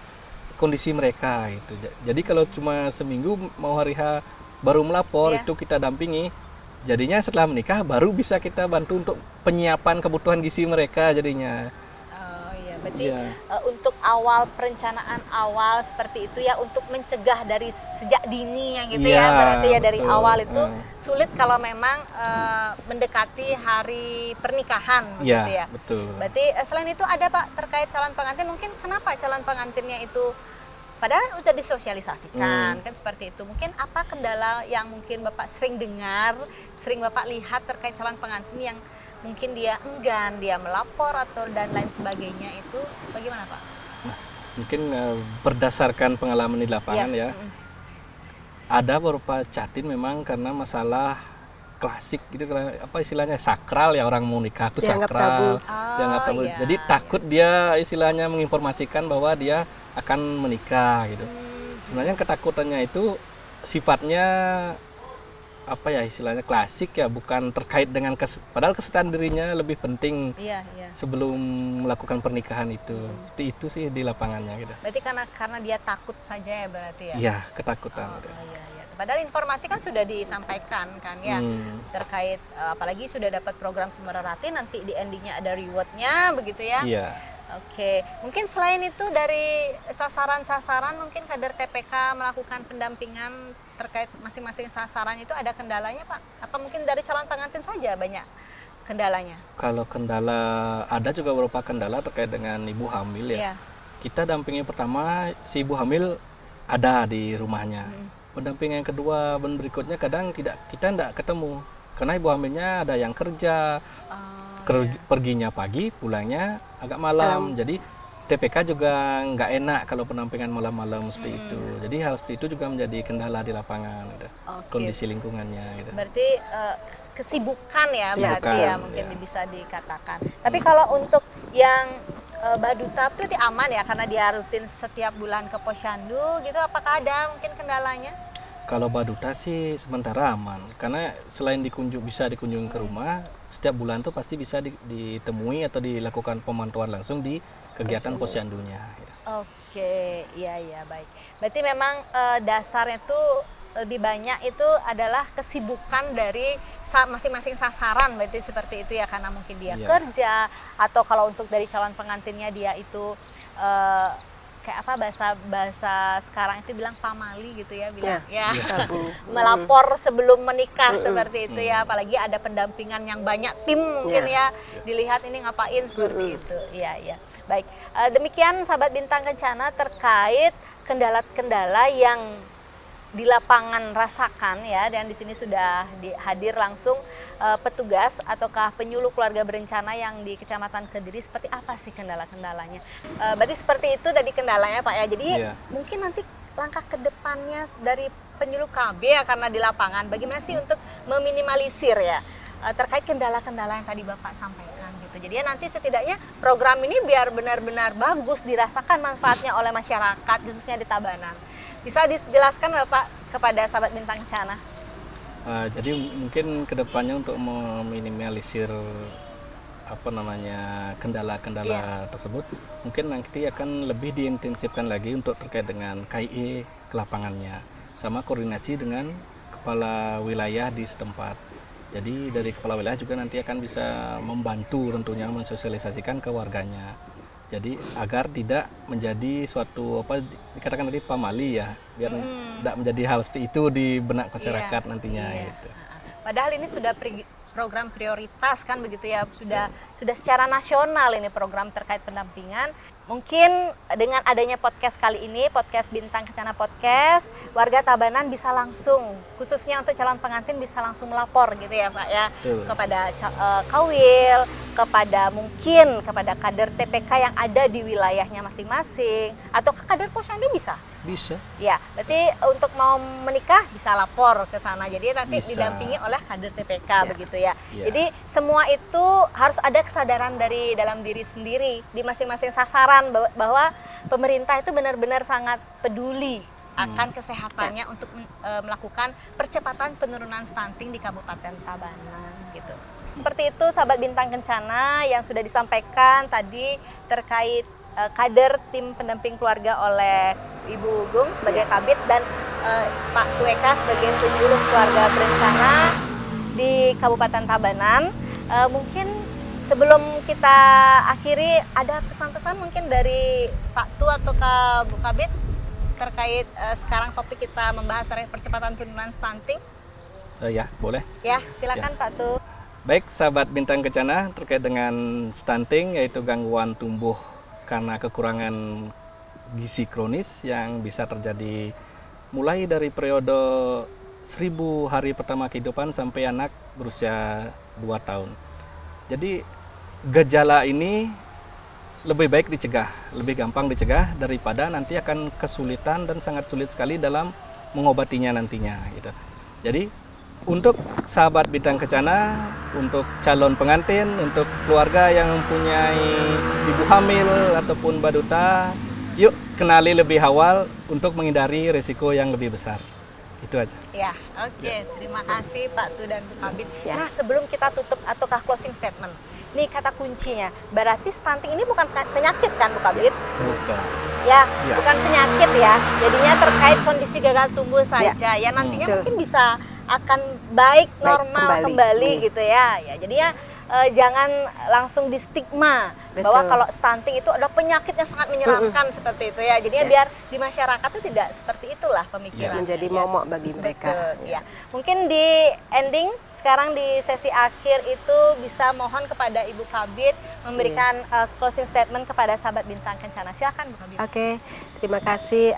[SPEAKER 3] kondisi mereka gitu. Jadi kalau cuma seminggu mau hari H baru melapor, itu kita dampingi. Jadinya setelah menikah baru bisa kita bantu untuk penyiapan kebutuhan gizi mereka jadinya.
[SPEAKER 1] Oh iya, berarti untuk perencanaan awal seperti itu ya, untuk mencegah dari sejak dini ya gitu ya, berarti ya dari awal itu sulit kalau memang mendekati hari pernikahan gitu ya.
[SPEAKER 3] Betul.
[SPEAKER 1] Berarti selain itu ada Pak terkait calon pengantin, mungkin kenapa calon pengantinnya itu padahal udah disosialisasikan kan seperti itu. Mungkin apa kendala yang mungkin Bapak sering dengar, sering Bapak lihat terkait calon pengantin yang mungkin dia enggan, dia melapor atau dan lain sebagainya, itu bagaimana Pak?
[SPEAKER 3] Nah, mungkin berdasarkan pengalaman di lapangan ada beberapa Catin memang karena masalah klasik gitu, apa istilahnya sakral ya, orang mau nikah itu
[SPEAKER 2] Dianggap
[SPEAKER 3] sakral,
[SPEAKER 2] tabu.
[SPEAKER 3] dianggap tabu. Jadi takut dia istilahnya menginformasikan bahwa dia akan menikah gitu. Sebenarnya ketakutannya itu sifatnya apa ya istilahnya klasik ya, bukan terkait dengan padahal kesetaraan dirinya lebih penting sebelum melakukan pernikahan itu. Seperti itu sih di lapangannya gitu.
[SPEAKER 1] Berarti karena dia takut saja ya berarti ya?
[SPEAKER 3] Iya, ketakutan.
[SPEAKER 1] Iya. Padahal informasi kan sudah disampaikan kan ya, terkait apalagi sudah dapat program Semerati, nanti di endingnya ada rewardnya begitu ya?
[SPEAKER 3] Iya.
[SPEAKER 1] Oke, mungkin selain itu dari sasaran-sasaran mungkin kader TPK melakukan pendampingan terkait masing-masing sasaran itu ada kendalanya Pak? Apa mungkin dari calon pengantin saja banyak kendalanya?
[SPEAKER 3] Kalau kendala, ada juga beberapa kendala terkait dengan ibu hamil ya. kita dampingi pertama si ibu hamil ada di rumahnya. Pendampingan yang kedua dan berikutnya kadang kita tidak ketemu karena ibu hamilnya ada yang kerja, perginya pagi, pulangnya agak malam. Jadi TPK juga nggak enak kalau pendampingan malam-malam seperti itu. Jadi hal seperti itu juga menjadi kendala di lapangan, gitu. Kondisi lingkungannya. Gitu.
[SPEAKER 1] Berarti kesibukan ya, berarti
[SPEAKER 3] Kesibukan,
[SPEAKER 1] ya mungkin
[SPEAKER 3] ya.
[SPEAKER 1] bisa dikatakan. Tapi kalau untuk yang Baduta berarti aman ya karena dia rutin setiap bulan ke Posyandu gitu. Apakah ada mungkin kendalanya?
[SPEAKER 3] Kalau Baduta sih sementara aman, karena selain bisa dikunjungi ke rumah, setiap bulan tuh pasti bisa ditemui atau dilakukan pemantauan langsung di kegiatan posyandunya. Gitu.
[SPEAKER 1] Oke, iya baik. Berarti memang dasarnya tuh lebih banyak itu adalah kesibukan dari masing-masing sasaran, berarti seperti itu ya, karena mungkin dia kerja atau kalau untuk dari calon pengantinnya dia itu kayak apa bahasa sekarang itu bilang pamali gitu ya, bilang melapor sebelum menikah seperti itu ya, apalagi ada pendampingan yang banyak tim mungkin ya, dilihat ini ngapain seperti itu. Iya. Baik. Demikian sahabat Bintang Kencana terkait kendala-kendala yang di lapangan rasakan ya, dan di sini sudah hadir langsung petugas ataukah penyuluh keluarga berencana yang di Kecamatan Kediri. Seperti apa sih kendala-kendalanya? Berarti seperti itu tadi kendalanya Pak ya. Jadi mungkin nanti langkah ke depannya dari penyuluh KB ya, karena di lapangan bagaimana sih untuk meminimalisir ya terkait kendala-kendala yang tadi Bapak sampaikan gitu. Jadi ya nanti setidaknya program ini biar benar-benar bagus dirasakan manfaatnya oleh masyarakat khususnya di Tabanan. Bisa dijelaskan Bapak kepada sahabat Bintang Kencana?
[SPEAKER 3] Jadi mungkin kedepannya untuk meminimalisir kendala-kendala tersebut, mungkin nanti akan lebih diintensifkan lagi untuk terkait dengan KIE ke lapangannya, sama koordinasi dengan kepala wilayah di setempat. Jadi dari kepala wilayah juga nanti akan bisa membantu tentunya mensosialisasikan ke warganya. Jadi agar tidak menjadi suatu dikatakan tadi pamali ya, biar tidak menjadi hal seperti itu di benak masyarakat nantinya. Gitu.
[SPEAKER 1] Padahal ini sudah program prioritas kan begitu ya, sudah secara nasional ini program terkait pendampingan. Mungkin dengan adanya podcast kali ini, podcast Bintang Kencana Podcast, warga Tabanan bisa langsung, khususnya untuk calon pengantin bisa langsung melapor gitu ya Pak ya, kepada Kawil, kepada kader TPK yang ada di wilayahnya masing-masing, atau ke kader Posyandu bisa?
[SPEAKER 3] Bisa.
[SPEAKER 1] Ya, berarti untuk mau menikah bisa lapor ke sana. Jadi nanti didampingi oleh kader TPK begitu ya. Jadi semua itu harus ada kesadaran dari dalam diri sendiri di masing-masing sasaran bahwa pemerintah itu benar-benar sangat peduli akan kesehatannya untuk melakukan percepatan penurunan stunting di Kabupaten Tabanan gitu. Seperti itu sahabat Bintang Kencana yang sudah disampaikan tadi terkait kader tim pendamping keluarga oleh Ibu Gung sebagai kabid dan Pak Tueka sebagai penyuluh keluarga berencana di Kabupaten Tabanan. Mungkin sebelum kita akhiri ada pesan-pesan mungkin dari Pak Tu atau ke Bu Kabid terkait sekarang topik kita membahas terkait percepatan penurunan stunting.
[SPEAKER 3] Ya, boleh.
[SPEAKER 1] Ya, silakan Pak Tu.
[SPEAKER 3] Baik, sahabat Bintang Kencana, terkait dengan stunting yaitu gangguan tumbuh karena kekurangan gizi kronis yang bisa terjadi mulai dari periode 1000 hari pertama kehidupan sampai anak berusia 2 tahun. Jadi gejala ini lebih baik dicegah, lebih gampang dicegah daripada nanti akan kesulitan dan sangat sulit sekali dalam mengobatinya nantinya gitu. Jadi untuk sahabat Bintang Kencana, untuk calon pengantin, untuk keluarga yang mempunyai ibu hamil ataupun baduta, yuk kenali lebih awal untuk menghindari risiko yang lebih besar. Itu aja.
[SPEAKER 1] Ya, oke. Terima kasih Pak Tu dan Bu Kabid. Nah, sebelum kita tutup ataukah closing statement, nih kata kuncinya, berarti stunting ini bukan penyakit kan Bu Kabid?
[SPEAKER 3] Bukan.
[SPEAKER 1] Ya, bukan penyakit ya. Jadinya terkait kondisi gagal tumbuh saja. Ya, nantinya mungkin bisa akan baik normal kembali gitu ya. Ya, jadinya jangan langsung di stigma bahwa
[SPEAKER 2] Betul.
[SPEAKER 1] kalau stunting itu ada penyakit yang sangat menyeramkan seperti itu ya. Jadinya biar di masyarakat tuh tidak seperti itulah pemikiran.
[SPEAKER 2] Menjadi momok bagi mereka.
[SPEAKER 1] Betul, ya. Mungkin di ending sekarang di sesi akhir itu bisa mohon kepada Ibu Kabid memberikan closing statement kepada sahabat Bintang Kencana. Silakan Bu Kabid.
[SPEAKER 2] Oke, terima kasih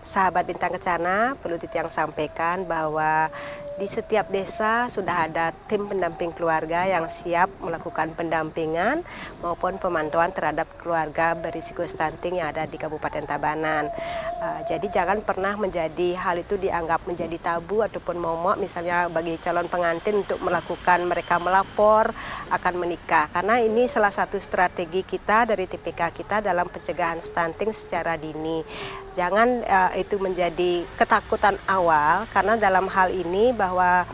[SPEAKER 2] sahabat Bintang Kencana. Perlu Titiang sampaikan bahwa di setiap desa sudah ada tim pendamping keluarga yang siap melakukan pendampingan maupun pemantauan terhadap keluarga berisiko stunting yang ada di Kabupaten Tabanan. Jadi jangan pernah menjadi hal itu dianggap menjadi tabu ataupun momok misalnya bagi calon pengantin untuk melakukan mereka melapor akan menikah. Karena ini salah satu strategi kita dari TPK kita dalam pencegahan stunting secara dini. Jangan itu menjadi ketakutan awal karena dalam hal ini bahwa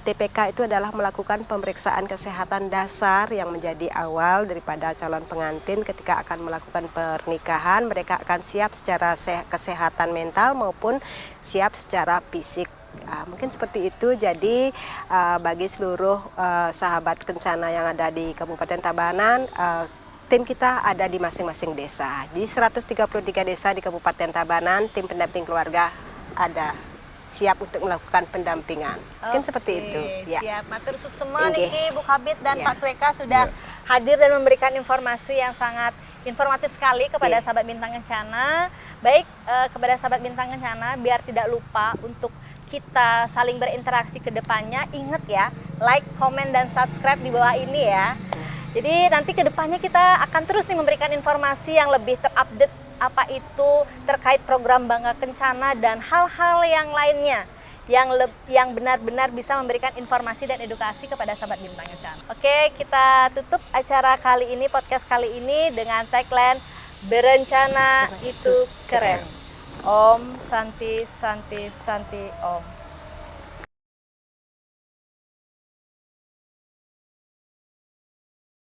[SPEAKER 2] TPK itu adalah melakukan pemeriksaan kesehatan dasar yang menjadi awal daripada calon pengantin ketika akan melakukan pernikahan. Mereka akan siap secara kesehatan mental maupun siap secara fisik. Mungkin seperti itu. Jadi bagi seluruh sahabat Kencana yang ada di Kabupaten Tabanan, tim kita ada di masing-masing desa. Di 133 desa di Kabupaten Tabanan, tim pendamping keluarga ada siap untuk melakukan pendampingan. Mungkin seperti itu. Ya.
[SPEAKER 1] Siap. Matur suksema
[SPEAKER 2] Inggih.
[SPEAKER 1] niki Bu Kabid dan
[SPEAKER 2] Ya.
[SPEAKER 1] Pak Tweka sudah hadir dan memberikan informasi yang sangat informatif sekali kepada
[SPEAKER 2] Ya.
[SPEAKER 1] sahabat Bintang Kencana. Baik kepada sahabat Bintang Kencana, biar tidak lupa untuk kita saling berinteraksi ke depannya. Ingat ya, like, komen, dan subscribe di bawah ini ya. Jadi nanti ke depannya kita akan terus nih memberikan informasi yang lebih terupdate apa itu terkait program Bangga Kencana dan hal-hal yang lainnya yang benar-benar bisa memberikan informasi dan edukasi kepada sahabat Bintang Kencana. Oke, kita tutup acara kali ini, podcast kali ini dengan tagline berencana itu keren. Om Santi Santi Santi Om.